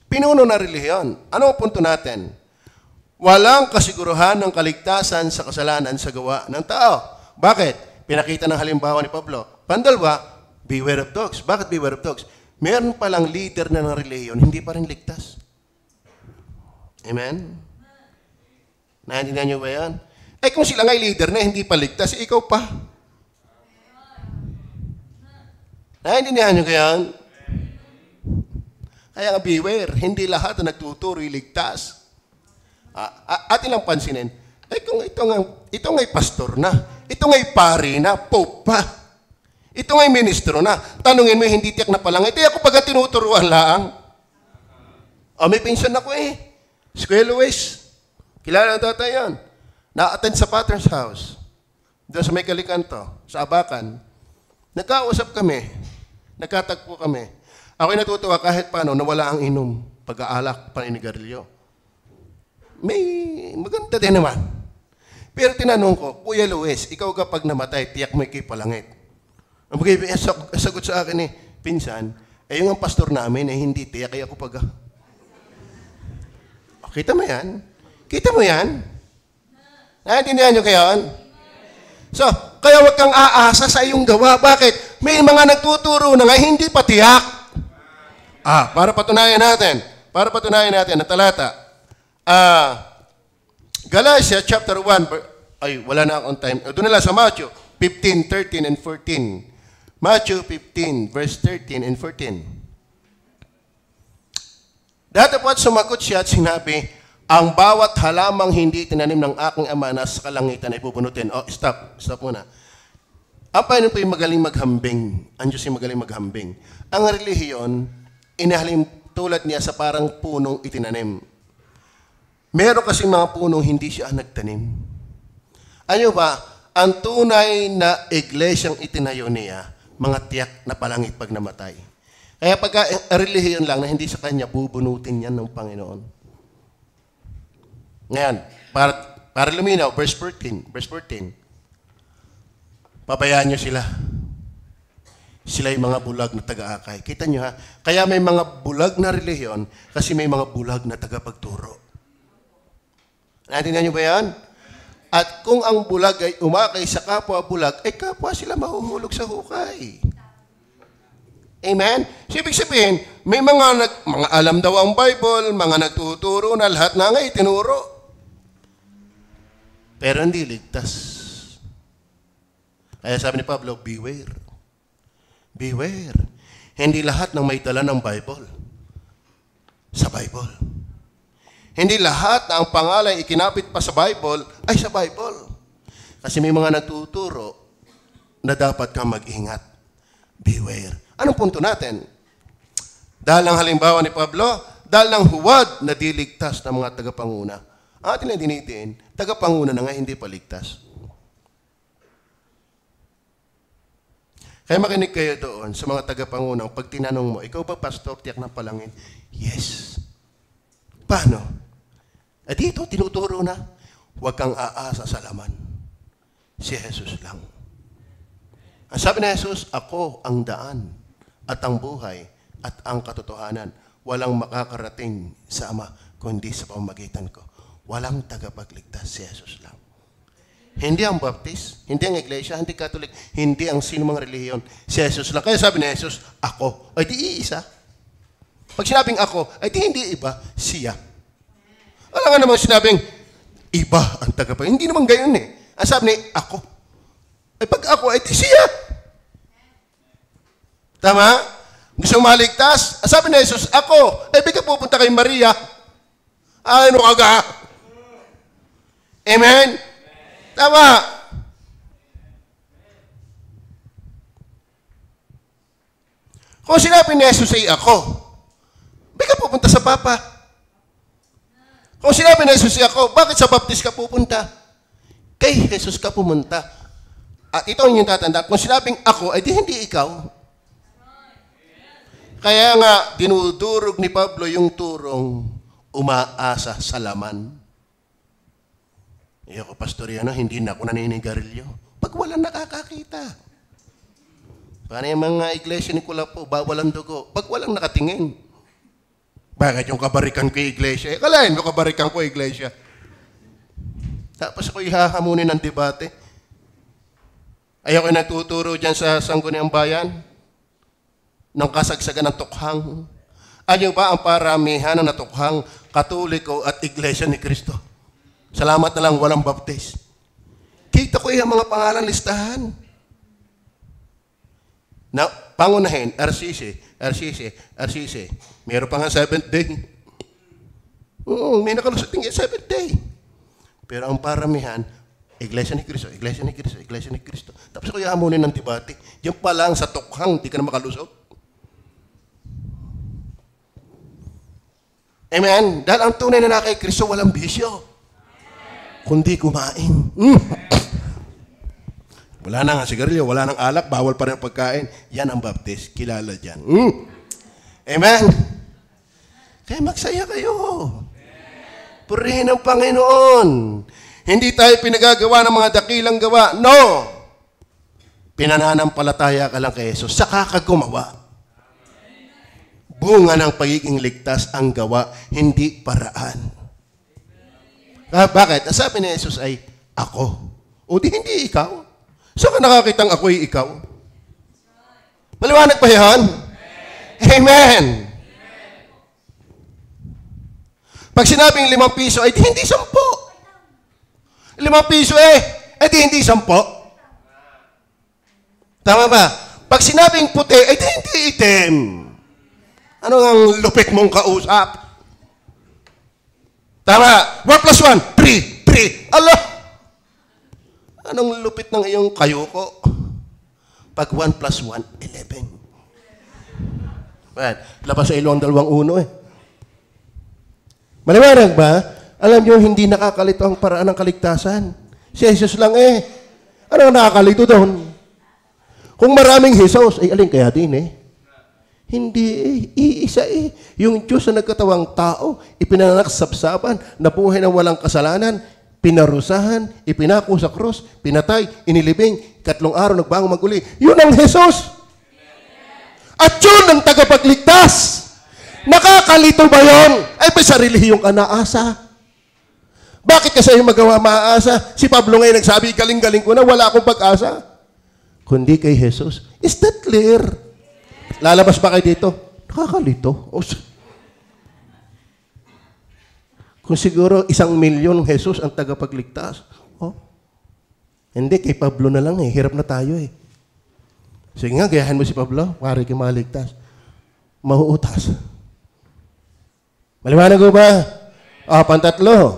Pinuno na relihiyon. Ano ang punto natin? Walang kasiguruhan ng kaligtasan sa kasalanan sa gawa ng tao. Bakit? Pinakita ng halimbawa ni Pablo. Pandalwa, beware of dogs. Bakit beware of dogs? Meron palang leader na ng relihiyon, hindi pa rin ligtas. Amen? Naintindihan niyo ba yan? Eh kung sila nga'y leader na hindi pa ligtas, ikaw pa. Naintindihan niyo yan? Kaya nga beware, hindi lahat na nagtuturo ligtas. Atin lang pansinin, kung ito nga'y pastor na, ito nga'y pari na, pope pa, ito nga'y ministro na, tanungin mo, hindi tiyak na palang, ito ako pag tinuturuan lang. May pinsan ako si Kuya Luis. Kilala na tatay yan. Na-attend sa Potter's House. Doon sa may Kalikanto, sa Abacan. Nagkausap kami. Nagkatagpo kami. Ako'y natutuwa kahit paano nawala ang inom, pag-aalak, paninigarilyo. May maganda din naman. Pero tinanong ko, Kuya Luis, ikaw kapag namatay, tiyak mo ikipalangit. Ang sagot sa akin pinsan, yung ang pastor namin hindi tiyak, kaya ako pag... Kita mo yan? Kita mo yan? Naintindihan nyo kayo? So, kaya huwag kang aasa sa iyong gawa. Bakit? May mga nagtuturo na nga hindi pa tiyak. Para patunayan natin na talata. Galatia chapter 1, wala na akong time. Doon nila sa Matthew 15, 13, and 14. Matthew 15, verse 13 and 14. Datapwat sumagot siya at sinabi, ang bawat halamang hindi tinanim ng aking ama na sa kalangitan ay pupunutin. Stop muna. Ang Panginoon po yung magaling maghambing. Ang Diyos yung magaling maghambing. Ang relihiyon, inahalim tulad niya sa parang punong itinanim. Meron kasi mga punong hindi siya nagtanim. Ano ba? Ang tunay na iglesyang itinayo niya, mga tiyak na palangit pag namatay. Kaya pagka relihiyon lang na hindi sa kanya, bubunutin yan ng Panginoon. Ngayon, para luminaw, verse 14. Pabayaan nyo sila. Sila yung mga bulag na taga-akay. Kita nyo ha? Kaya may mga bulag na relihiyon kasi may mga bulag na taga-pagturo. Natindihan nyo ba yan? At kung ang bulag ay umakay sa kapwa bulag, kapwa sila mahuhulog sa hukay. Amen? So, ibig sabihin, may mga alam daw ang Bible, mga nagtuturo na lahat na nga itinuro. Pero hindi ligtas. Kaya sabi ni Pablo, beware. Beware. Hindi lahat ng may dala ng Bible sa Bible. Hindi lahat na ang pangalan ikinapit pa sa Bible ay sa Bible. Kasi may mga nagtuturo na dapat kang mag-ingat. Beware. Anong punto natin? Dahil ng halimbawa ni Pablo, dahil ng huwad na diligtas ng mga tagapanguna, ang atin na dinitiin, tagapanguna na nga hindi paligtas. Kaya makinig kayo doon sa mga tagapangunang pag tinanong mo, ikaw ba pastor, tiyak na palangin? Yes. Paano? Dito, tinuturo na, huwag kang aasa sa laman. Si Jesus lang. Ang sabi na Jesus, ako ang daan at ang buhay at ang katotohanan. Walang makakarating sa Ama kundi sa pamamagitan ko. Walang tagapagligtas, si Jesus lang. Hindi ang Baptist, hindi ang Iglesia, hindi Catholic, hindi ang sinumang relihiyon. Si Jesus lang. Kaya sabi ni Jesus, ako. Ay di iisa. Pag sinabing ako, ay di hindi iba, siya. Wala nga naman sinabing, iba ang tagapagligtas. Hindi naman gayon Ang sabi ni, ako. Ay pag ako, ay di siya. Tama? Gusto maligtas? Sabi ni Jesus, ako. Ay bigla pupunta kay Maria. Ano kaga? Amen? Tama. Kung sinabi ni Jesus ay ako, bigla pupunta sa Papa. Kung sinabi ni Jesus ay ako, bakit sa Baptist ka pupunta? Kay Jesus ka pumunta. At ito ang inyong tatanda. Kung sinabing ako, ay di hindi ikaw. Kaya nga, dinudurog ni Pablo yung turong umaasa sa laman. Ako, Pastor Yana, hindi na ako naninigarilyo. Pag walang nakakakita. Paano yung mga iglesia ni Kulapo, bawal ang dugo. Pag walang nakatingin. Bakit yung kabarikan ko iglesia? Kalahin mo kabarikan ko iglesia. Tapos ako ihahamunin ng debate. Ay ako natuturo dyan sa Sangguniang Bayan ng kasagsagan ng tukhang. Ano ba ang paramihan ng natukhang Katoliko at Iglesia ni Cristo? Salamat na lang, walang baptist. Kita ko yung mga pangalan listahan. Na, pangunahin, RCC. Meron pa nga 7th day. May nakalusot ng Seventh Day. Pero ang paramihan, Iglesia ni Cristo, Iglesia ni Cristo, Iglesia ni Cristo. Tapos ako yamunin ng debate. Diyan pa lang sa tukhang, di ka na makalusot. Amen? Dahil ang tunay na kay Cristo, walang bisyo. Kundi kumain. Wala na nga sigarilyo, wala nang alak, bawal pa rin ang pagkain. Yan ang baptist, kilala dyan. Amen? Kaya magsaya kayo. Purihin ang Panginoon. Hindi tayo pinagagawa ng mga dakilang gawa. No! Pinananampalataya ka lang kay Jesus. Saka ka gumawa. Bunga ng pagiging ligtas ang gawa, hindi paraan. Bakit? Sabi ni Jesus ay, ako. O di hindi ikaw. Saan ka nakakitang ako'y ikaw? Maliwanag pa yan? Amen! Pag sinabing 5 piso, ay di hindi 10. 5 piso ay di hindi 10. Tama ba? Pag sinabing puti, ay di hindi itim. Ano ang lupit mong kausap? Tama. 1 plus 1, 3. Allah! Anong lupit ng iyong kayuko? Pag 1 plus 1, 11. Man, labas sa ilo ang 2 uno Maliwanag ba? Alam niyo, hindi nakakalito ang paraan ng kaligtasan. Si Jesus lang Ano ang nakakalito doon? Kung maraming Jesus, ay alin kaya din Hindi iisa Yung Diyos na nagkatawang tao, ipinanak sa sapsapan, nabuhay ng walang kasalanan, pinarusahan, ipinako sa krus, pinatay, inilibing, 3 araw nagbangon maguli. Yun ang Jesus. At yun ang tagapagligtas. Nakakalito ba yun? Ay, may sarili yung kanaasa. Bakit kasi yung magawa maaasa? Si Pablo ngayon nagsabi, galing-galing ko na, wala akong pag-asa. Kundi kay Jesus. Is that clear? Lalabas ba kayo dito? Nakakalito. Kung siguro 1,000,000 Jesus ang tagapagligtas. Hindi, kay Pablo na lang Hirap na tayo Sige nga, gayahan mo si Pablo. Pare kayo maligtas. Mahuutas. Maliwanag ko ba? Pantatlo.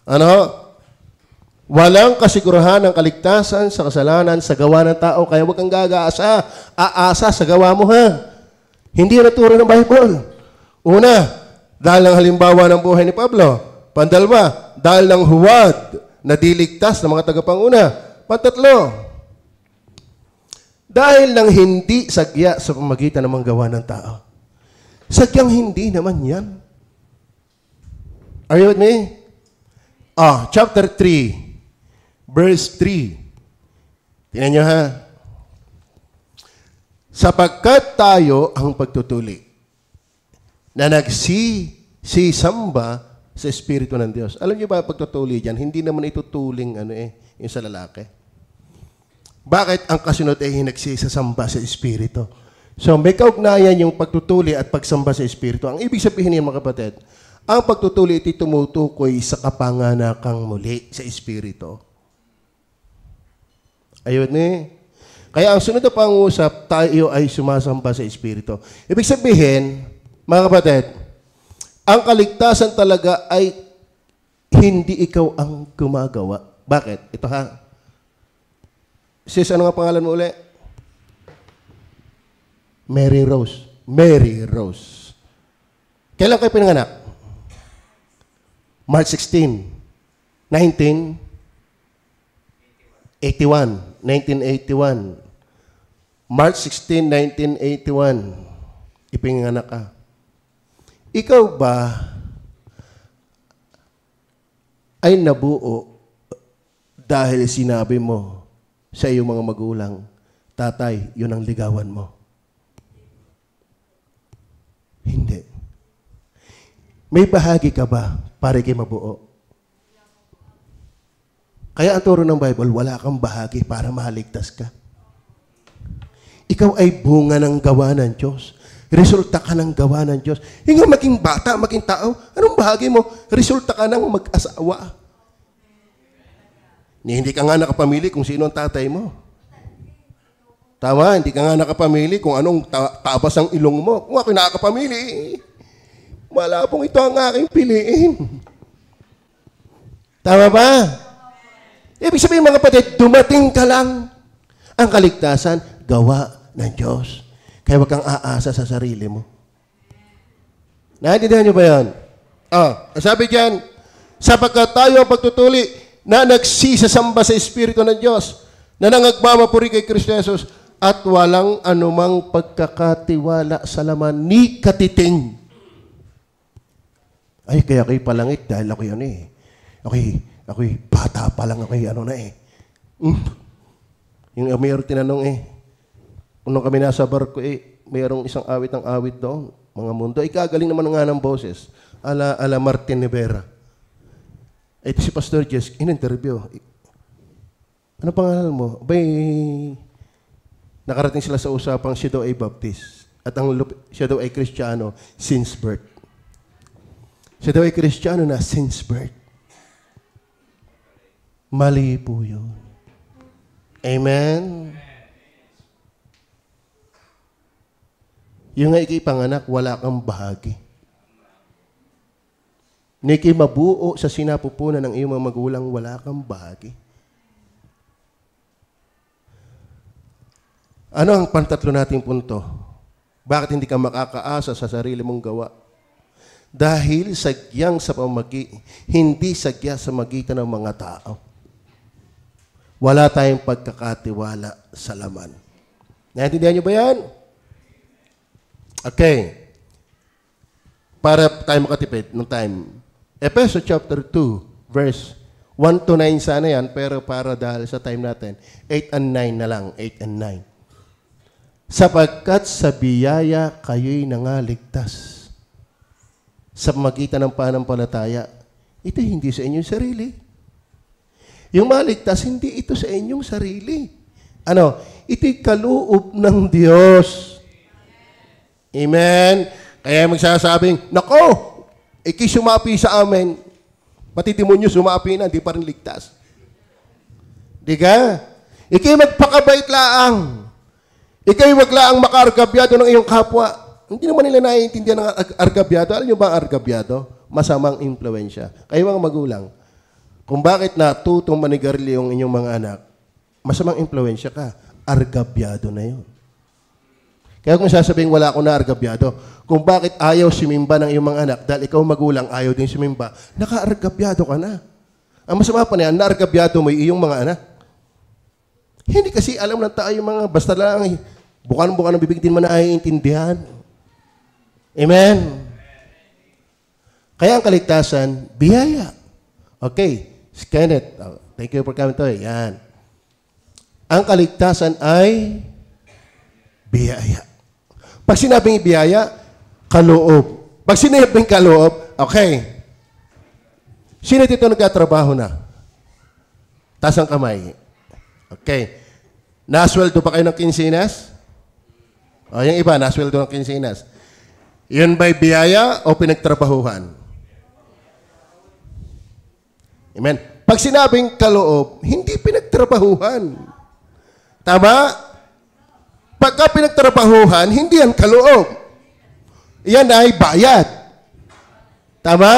Ano? Walang kasigurahan ng kaligtasan sa kasalanan sa gawa ng tao. Kaya huwag kang gagaasa. Aasa sa gawa mo Hindi naturo ng Bible. Una, dahil ng halimbawa ng buhay ni Pablo. Pandalwa, dahil ng huwad na diligtas ng mga tagapanguna. Pantatlo, dahil ng hindi sagya sa pamagitan ng mga gawa ng tao. Sagyang hindi naman yan. Are you with me? Chapter 3, verse 3. Tingnan nyo Sapagkat tayo ang pagtutuli na nagsisamba sa Espiritu ng Diyos. Alam niyo ba pagtutuli dyan, hindi naman itutuling yung sa lalaki. Bakit ang kasunod ay nagsisasamba sa Espiritu? So, may kaugnayan yung pagtutuli at pagsamba sa Espiritu. Ang ibig sabihin niyan, mga kapatid, ang pagtutuli ito tumutukoy sa kapanganakang muli sa Espiritu. Ayun Kaya ang sunod na pangusap, tayo ay sumasamba sa Espiritu. Ibig sabihin, mga kapatid, ang kaligtasan talaga ay hindi ikaw ang gumagawa. Bakit? Ito Sis, ano nga pangalan mo uli? Mary Rose. Kailan kayo pinanganak? March 16, 1981. March 16, 1981. Ipinanganak ka. Ikaw ba ay nabuo dahil sinabi mo sa iyong mga magulang, tatay, yun ang ligawan mo? Hindi. May bahagi ka ba para kayo mabuo? Kaya ang turo ng Bible, wala kang bahagi para maligtas ka. Ikaw ay bunga ng gawa ng Diyos. Resulta ka ng gawa ng Diyos. Hindi maging bata, maging tao. Anong bahagi mo? Resulta ka ng mag-asawa. Hindi ka nga nakapamili kung sino ang tatay mo. Tama, hindi ka nga nakapamili kung anong tabas ang ilong mo. Kung ako nakakapamili, malabong ito ang aking piliin. Tama ba? Ibig sabihin mga kapatid, dumating ka lang. Ang kaligtasan, gawa ng Diyos. Kaya huwag kang aasa sa sarili mo. Naintindihan niyo ba yan? Sabi diyan, sapagkat tayo ang pagtutuli na nagsisasamba sa Espiritu ng Diyos, na nangagmamapuri kay Kristo Jesus, at walang anumang pagkakatiwala sa laman ni katiting. Ay, kaya ako'y palangit dahil ako yan eh. Ako'y bata pa lang, ako'y ano na eh. Yung mayroong tinanong eh, kung kami nasa barko eh, mayroong isang awit ng awit doon, mga mundo. Ikagaling naman nga ng boses, ala Martin Rivera. Ito si Pastor Jess, in-interview. Ano pangalan mo? Nakarating sila sa usapang siya daw ay Baptist. At siya daw ay Kristiyano since birth. Siya daw ay Kristiyano na since birth. Mali po yun. Amen? Yung nga ikay panganak, wala kang bahagi. Nikay mabuo sa sinapupunan ng iyong mga magulang, wala kang bahagi. Ano ang pantatlo nating punto? Bakit hindi ka makakaasa sa sarili mong gawa? Dahil sagyang sa hindi sagya sa magitan ng mga tao. Wala tayong pagkakatiwala sa laman. Naintindihan niyo ba yan? Okay. Para tayo makatipid ng time. Efeso chapter 2, verse 1 to 9 sana yan, pero para dahil sa time natin, 8 and 9 na lang, 8 and 9. Sapagkat sa biyaya kayo'y nangaligtas sa magitan ng pananampalataya, ito hindi sa inyong sarili. Yung maligtas, hindi ito sa inyong sarili. Ito'y kaloob ng Diyos. Amen? Kaya magsasabing, nako, ikisumapi sa amin, pati demonyo sumapi na, di pa rin ligtas. Di ka? Ikay magpakabait laang. Ikay wag laang makaargabyado ng iyong kapwa. Hindi naman nila naiintindihan ng argabyado. Alam niyo ba ang argabyado? Masamang impluensya. Kayo mga magulang, kung bakit natutong manigarilyo yung inyong mga anak, masamang impluensya ka, argabyado na yun. Kaya kung sasabihin wala ako na argabyado, kung bakit ayaw sumimba ng iyong mga anak, dahil ikaw magulang ayaw din sumimba, naka-argabyado ka na. Ang masama pa na yan, na-argabyado mo yung iyong mga anak. Hindi kasi alam ng tayo mga, basta lang, bukan-bukan ng bibig din man na naiintindihan. Amen? Kaya ang kaligtasan, biyaya. Okay, Kenneth, thank you for coming to it. Yan. Ang kaligtasan ay biyaya. Pag sinabing biyaya, kaloob. Pag sinabing kaloob, okay. Sino dito nagtatrabaho na? Taas ang kamay. Okay. Nasweldo pa kayo ng kinsinas? O, yung iba, nasweldo ng kinsinas. Yun ba'y biyaya o pinagtrabahuhan? Amen. Pag sinabing kaloob, hindi pinagtrabahuhan. Tama? Pagka pinagtrabahuhan, hindi yan kaloob. Yan ay bayad. Tama?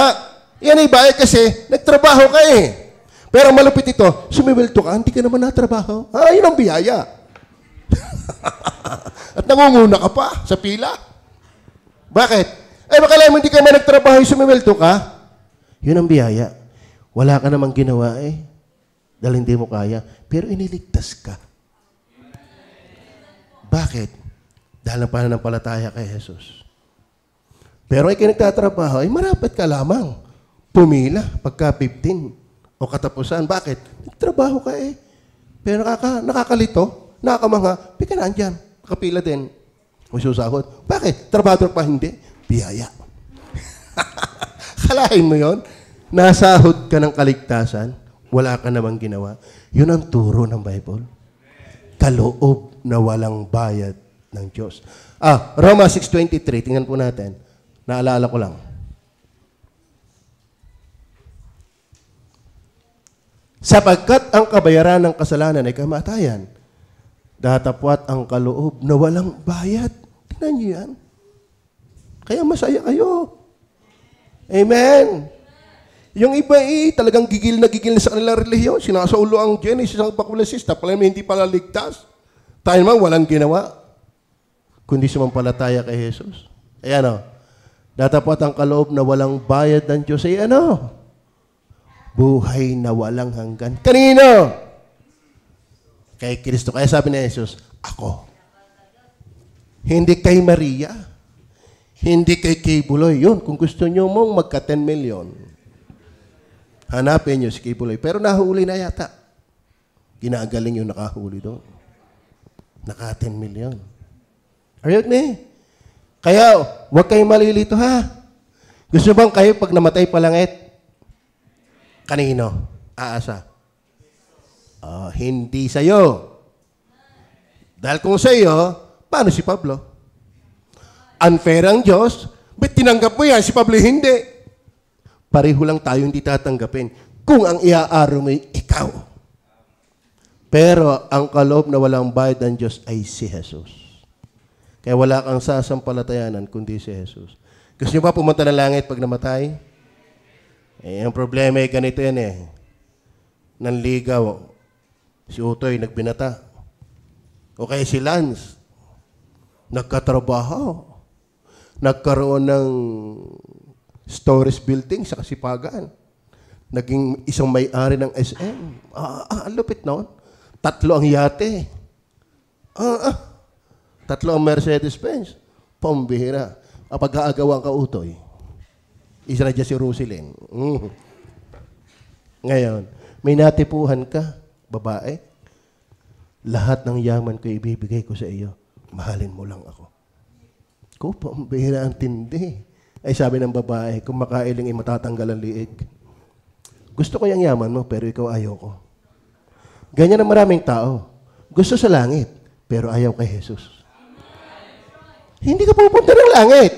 Yan ay bayad kasi nagtrabaho ka eh. Pero malupit ito, sumiwelto ka, hindi ka naman natrabaho. Yun ang biyaya. At nangunguna ka pa sa pila. Bakit? Baka alam mo hindi ka man nagtrabaho, sumiwelto ka. Yun ang biyaya. Wala ka namang ginawa eh. Dahil hindi mo kaya. Pero iniligtas ka. Bakit? Dahil ang pananampalataya kay Jesus. Pero ay nagtatrabaho, ay marapat ka lamang. Pumila pagka 15 o katapusan. Bakit? Nagtrabaho ka eh. Pero nakakalito, nakakamanga, pika na andyan. Nakapila din. May susahod. Bakit? Trabaho pa hindi. Biyaya. Kalahin mo yon? Nasahod ka ng kaligtasan, wala ka namang ginawa. Yun ang turo ng Bible. Kaloob na walang bayad ng Diyos. Roma 6:23, tingnan po natin. Naalala ko lang. Sapagkat ang kabayaran ng kasalanan ay kamatayan, datapwat ang kaloob na walang bayad. Tingnan niyo yan. Kaya masaya kayo. Amen. Yung iba talagang gigil na sa kanilang relihiyon. Sinasaulo ang Genesis, ang Apokalipsis, pala hindi pala ligtas. Tayo naman walang ginawa, kundi sumampalataya kay Jesus. Ayan o. Datapat ang kaloob na walang bayad ng Diyos ay ano? Buhay na walang hanggan. Kanino? Kay Kristo. Kaya sabi ni Jesus, ako. Hindi kay Maria. Hindi kay Kibuloy. Yun, kung gusto nyo mong magka 10 million, hanapin nyo si Kibuloy. Pero nahuli na yata. Ginagaling yung nakahuli doon. Naka 10 million. Are you with me? Kaya, huwag kayong malilito ha. Gusto bang kayo pag namatay palangit? Kanino? Aasa? Hindi sa'yo. Dahil kung sa'yo, paano si Pablo? Unfair ang Diyos, ba't tinanggap mo yan? Si Pablo hindi. Pareho lang tayo hindi tatanggapin kung ang iaaro mo ikaw. Pero ang kaloob na walang bayad ng Diyos ay si Jesus. Kaya wala kang sasampalatayanan kundi si Jesus. Gusto nyo ba pumunta ng langit pag namatay? Ang problema ay ganito yan Nanligaw. Si Utoy nagbinata. O kaya si Lance nagkatrabaho. Nagkaroon ng storage building sa Kasipagan. Naging isang may-ari ng SM. Ang lupit noon. 3 ang yate. 3 ang Mercedes-Benz. Pambihira. Pag-aagawan ka, Utoy. Isa na dyan si Roselyn. Ngayon, may natipuhan ka, babae. Lahat ng yaman ko ibibigay ko sa iyo. Mahalin mo lang ako. Ko, pambihira ang tindi. Ay sabi ng babae, kung makailing ay matatanggal ang liig. Gusto ko yung yaman mo, pero ikaw ayaw ko. Ganyan ang maraming tao. Gusto sa langit, pero ayaw kay Jesus. Hindi ka pupunta ng langit.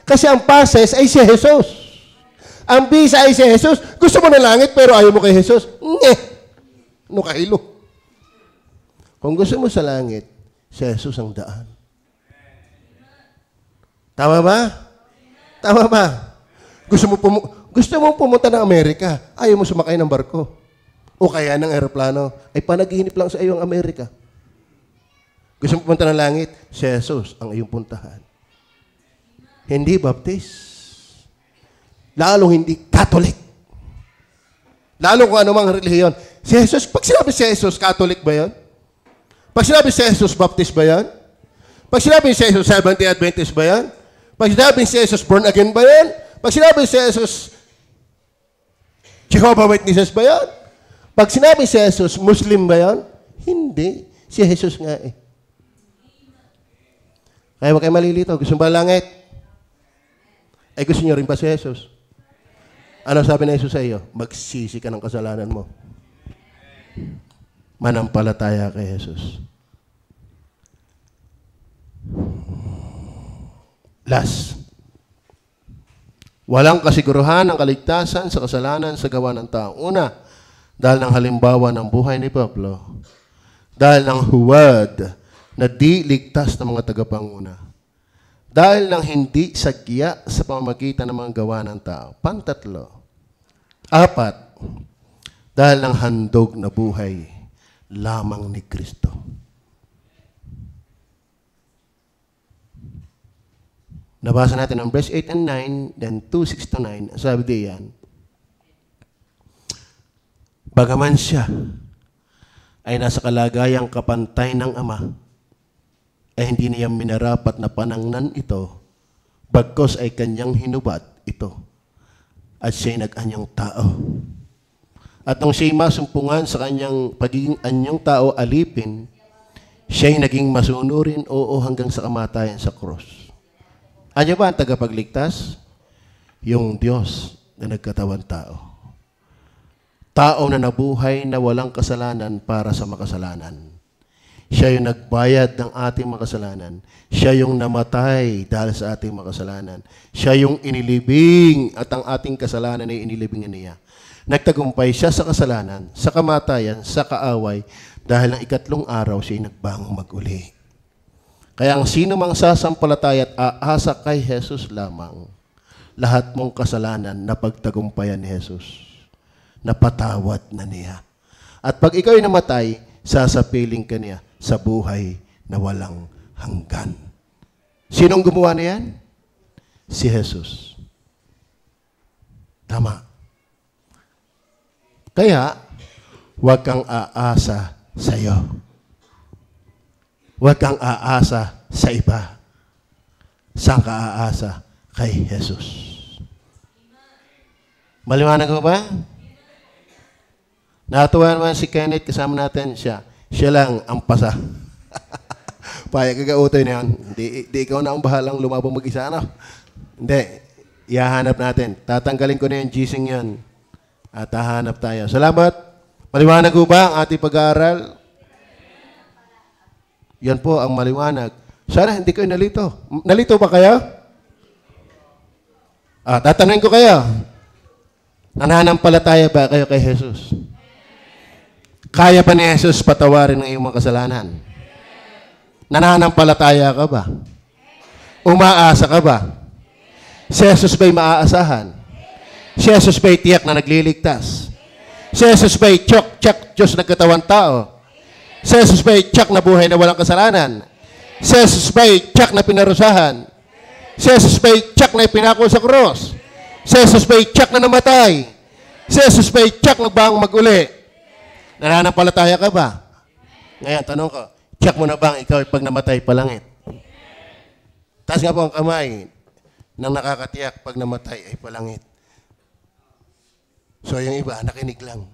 Kasi ang passes ay si Jesus. Ang visa ay si Jesus. Gusto mo ng langit, pero ayaw mo kay Jesus. No kahilo. Kung gusto mo sa langit, si Jesus ang daan. Tama ba? Tama ba? Gusto mo pumunta ng Amerika, ayaw mo sumakay ng barko. O kaya ng aeroplano, ay panaginip lang sa iyo ang Amerika. Gusto mo pumunta ng langit, si Jesus ang iyong puntahan. Hindi Baptist. Lalong hindi Catholic. Lalong kung anumang relihiyon. Si Jesus, pag sinabi si Jesus, Catholic ba yan? Pag sinabi si Jesus, Baptist ba yan? Pag sinabi si Jesus, Seventh-day Adventist ba yan? Pag sinabi si Jesus, born again ba yan? Pag sinabi si Jesus, Jehovah Witnesses ba yan? Pag sinabi si Jesus, Muslim ba yan? Hindi. Si Jesus nga eh. Kaya huwag kayo malilito. Gusto ba langit? Ay gusto nyo rin pa si Jesus? Ano sabi na Jesus sa iyo? Magsisi ka ng kasalanan mo. Manampalataya kay Jesus. Last. Walang kasiguruhan ng kaligtasan sa kasalanan sa gawa ng tao. Una, dahil ng halimbawa ng buhay ni Pablo. Dahil ng huwad na di ligtas ng mga tagapanguna. Dahil ng hindi sagya sa pamamagitan ng mga gawa ng tao. Pantatlo. 4, dahil ng handog na buhay lamang ni Kristo. Nabasa natin ang verse 8 and 9, then 2:6-9. Sabi diyan, bagaman siya ay nasa kalagayang kapantay ng Ama, ay hindi niya minarapat na panangnan ito, bagkos ay kanyang hinubad ito, at siya'y nag-anyong tao. At nang siya'y masumpungan sa kanyang pagiging anyong tao alipin, siya'y naging masunurin, oo, hanggang sa kamatayan sa krus. Ano ba ang tagapagligtas? Yung Diyos na nagkatawan tao. Tao na nabuhay na walang kasalanan para sa makasalanan. Siya yung nagbayad ng ating makasalanan. Siya yung namatay dahil sa ating makasalanan. Siya yung inilibing at ang ating kasalanan ay inilibingan niya. Nagtagumpay siya sa kasalanan, sa kamatayan, sa kaaway, dahil ang 3 araw siya nagbangong mag-uli. Kaya ang sino mang sasampalataya at aasa kay Jesus lamang, lahat mong kasalanan na pagtagumpayan ni Jesus. Napatawad na niya. At pag ikaw'y namatay, sasapiling ka niya sa buhay na walang hanggan. Sinong gumawa niyan? Si Jesus. Tama. Kaya, huwag kang aasa sa iyo. Huwag kang aasa sa iba. Saan ka aasa? Kay Jesus. Maliwanag ko ba? Natuwa naman si Kenneth, kasama natin siya. Siya lang ang pasa. Paya kagautoy na yan. Di ikaw na ang bahalang lumabang mag-isa, no? Hindi. Ihahanap natin. Tatanggalin ko na yung gising yan. At hahanap tayo. Salamat. Maliwanag ko ba ang ating pag-aaral? Yan po ang maliwanag. Sana hindi kayo nalito. Nalito ba kayo? Tatanungin ko kayo. Nananampalataya ba kayo kay Jesus? Kaya ba ni Jesus patawarin ang iyong mga kasalanan? Nananampalataya ka ba? Umaasa ka ba? Si Jesus ba'y maaasahan? Si Jesus ba'y tiyak na nagliligtas? Si Jesus ba'y tsak Diyos nagkatawang tao? Si Jesus ba'y tsak na buhay na walang kasalanan? Si Jesus ba'y tsak na pinarusahan? Si Jesus ba'y tsak na ipinako sa krus? Si Jesus ba'y tsak na namatay? Si Jesus ba'y tsak na bang mag-uli? Nananampalataya ka ba? Ngayon, tanong ko, check mo na bang ikaw ay pag namatay palangit? Taas nga po ang kamay nang nakakatiyak pag namatay ay palangit. So, yung iba, nakinig lang.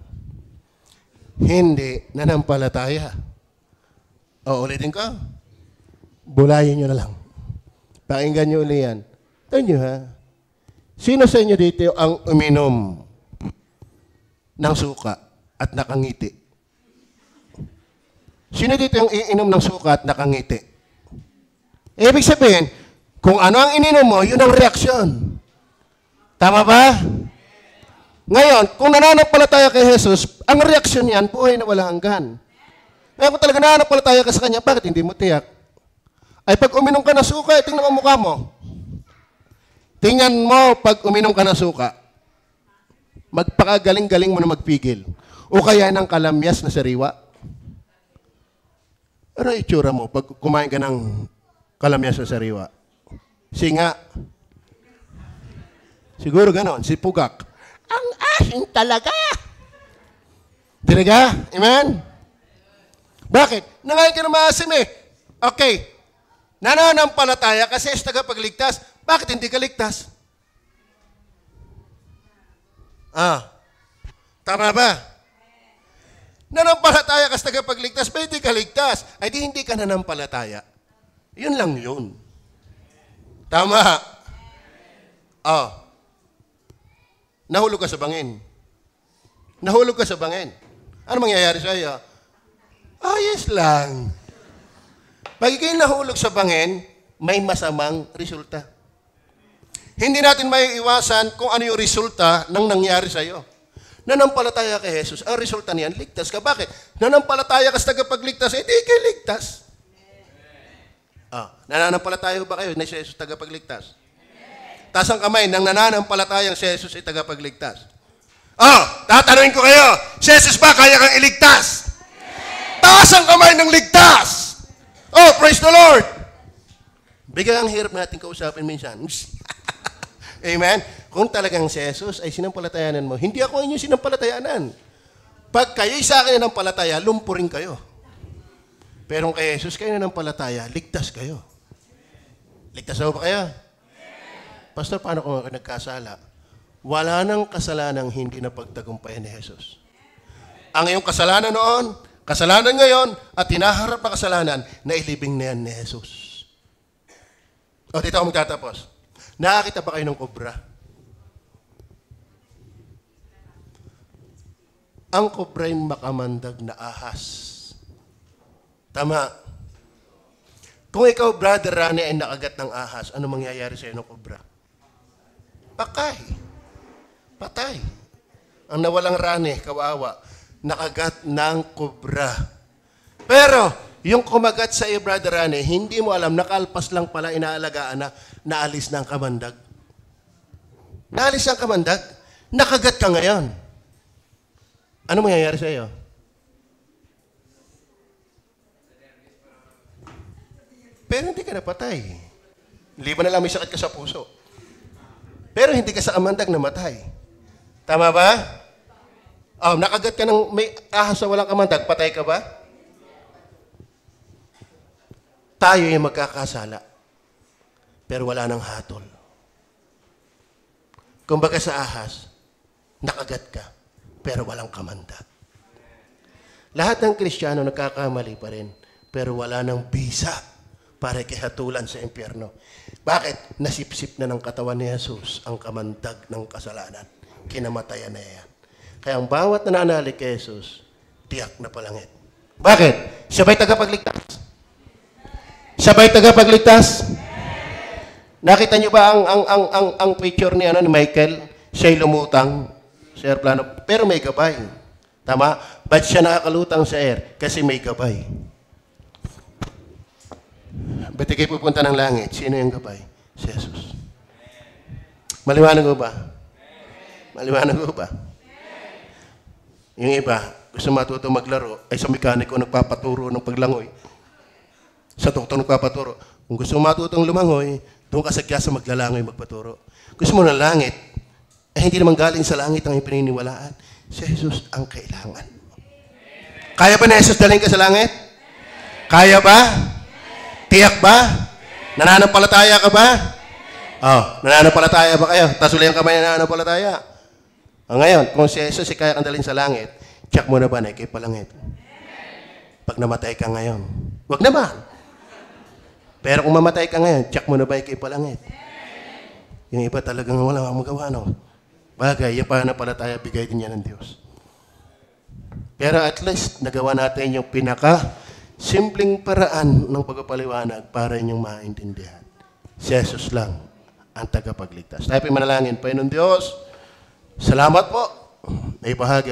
Hindi nanampalataya. O, ulitin ko. Bulayin nyo na lang. Pakinggan nyo uli yan. Tanyo ha? Sino sa inyo dito ang uminom ng suka at nakangiti? Sino dito yung iinom ng suka at nakangiti? Ibig sabihin, kung ano ang ininom mo, yun ang reaksyon. Tama ba? Ngayon, kung nananampalataya kay Jesus, ang reaksyon niyan, buhay na walang hanggan. Ngayon, kung talaga nananampalataya ka sa Kanya, bakit hindi mo tiyak? Ay, pag uminom ka ng suka, tingnan mo mukha mo. Tingnan mo, pag uminom ka ng suka, magpakagaling-galing mo na magpigil. O kaya ng kalamyas na sariwa. Ano itsura mo pag kumain ka ng kalamyas na sariwa? Singa. Siguro ganon, si Pugak. Ang asin talaga. Talaga? Amen? Bakit? Nangayon ka ng maasim eh. Okay. Nananampalataya kasi is tagapagligtas. Bakit hindi ka ligtas? Tama ba? Nanampalataya ka sa tagapagligtas, pero hindi ka ligtas. Ay di hindi ka nanampalataya. Yun lang yun. Tama. Nahulog ka sa bangin. Nahulog ka sa bangin. Ano mangyayari sa iyo? Ayos lang. Pag ikaw'y nahulog sa bangin, may masamang resulta. Hindi natin may iwasan kung ano yung resulta ng nangyari sa iyo. Nanampalataya kay Jesus, ang resulta niyan, ligtas ka. Bakit? Nanampalataya ka sa tagapagligtas, hindi kayo ligtas. Nananampalataya ba kayo na si Jesus tagapagligtas? Taas ang kamay ng nananampalatayang si Jesus ay tagapagligtas. Tatanungin ko kayo, si Jesus ba kaya kang iligtas? Taas ang kamay ng ligtas! Praise the Lord! Bigyan ang hirap natin kausapin minsan. Amen? Kung talagang si Jesus ay sinampalatayanan mo, hindi ako inyong sinampalatayanan. Pag kayo'y sa akin nanampalataya, lumpurin kayo. Pero kung kay Jesus kayo nanampalataya, ligtas kayo. Ligtas na ba kayo? Pastor, paano kung nagkasala? Wala nang kasalanang hindi na pagtagumpayan ni Jesus. Ang iyong kasalanan noon, kasalanan ngayon, at hinaharap na kasalanan, nailibing na yan ni Jesus. Dito ako magtatapos. Nakakita ba kayo ng kobra? Ang kobra'y makamandag na ahas. Tama. Kung ikaw, Brother Rani, ay nakagat ng ahas, ano mangyayari sa iyo ng kobra? Pakay. Patay. Ang nawalang Rani, kawawa, nakagat ng kobra. Pero, yung kumagat sa iyo, Brother Rani, hindi mo alam, nakalpas lang pala, inaalagaan na, naalis na ang kamandag. Naalis ang kamandag. Nakagat ka ngayon. Ano mangyayari sa iyo? Pero hindi ka napatay. Liban na lang may sakit ka sa puso. Pero hindi ka sa kamandag namatay. Tama ba? Oh, nakagat ka ng may ahas sa walang kamandag, patay ka ba? Tayo yung magkakasala. Pero wala nang hatol. Kumbaga sa ahas, nakagat ka, pero walang kamandag. Lahat ng Kristiyano nagkakamali pa rin, pero wala nang bisa para kihatulan sa impyerno. Bakit? Nasipsip na ng katawan ni Jesus ang kamandag ng kasalanan. Kinamatayan na yan. Kaya ang bawat nananalig kay Jesus, tiyak na palangit. Bakit? Siya ba'y tagapagligtas? Siya ba'y tagapagligtas? Nakita niyo ba ang picture ni Michael? Siya'y lumutang sa airplano, pero may gabay. Tama? Ba't siya nakakalutang sa air? Kasi may gabay. Ba't kayo pupunta ng langit? Sino yung gabay? Si Jesus. Maliwanag ko ba? Maliwanag ko ba? Yung iba, gusto matuto maglaro, ay sa mekaniko nagpapaturo ng paglangoy. Sa doktor nagpapaturo. Kung gusto matutong lumangoy, doon ka sa kyasa maglalangoy magpaturo. Gusto mo ng langit, eh hindi naman galing sa langit ang ipininiwalaan. Si Jesus ang kailangan. Kaya ba na Jesus dalhin ka sa langit? Kaya ba? Tiyak ba? Nananampalataya ka ba? Oh, nananampalataya ba kayo? Tasulihan ka ba yung nananampalataya? Ngayon, kung si Jesus kaya kang dalhin sa langit, check mo na ba na ikay palangit? Pag namatay ka ngayon, wag naman. Pero kung mamatay ka ngayon, check mo na ba ikay palangit? Yung iba talagang wala kang magawa, no? Bagay, yung pananampalataya, bigay din yan ng Diyos. Pero at least, nagawa natin yung simpleng paraan ng pagpapaliwanag para inyong maintindihan. Si Jesus lang ang tagapagligtas. Tayo manalangin. Panginoon Diyos, salamat po. May bahagi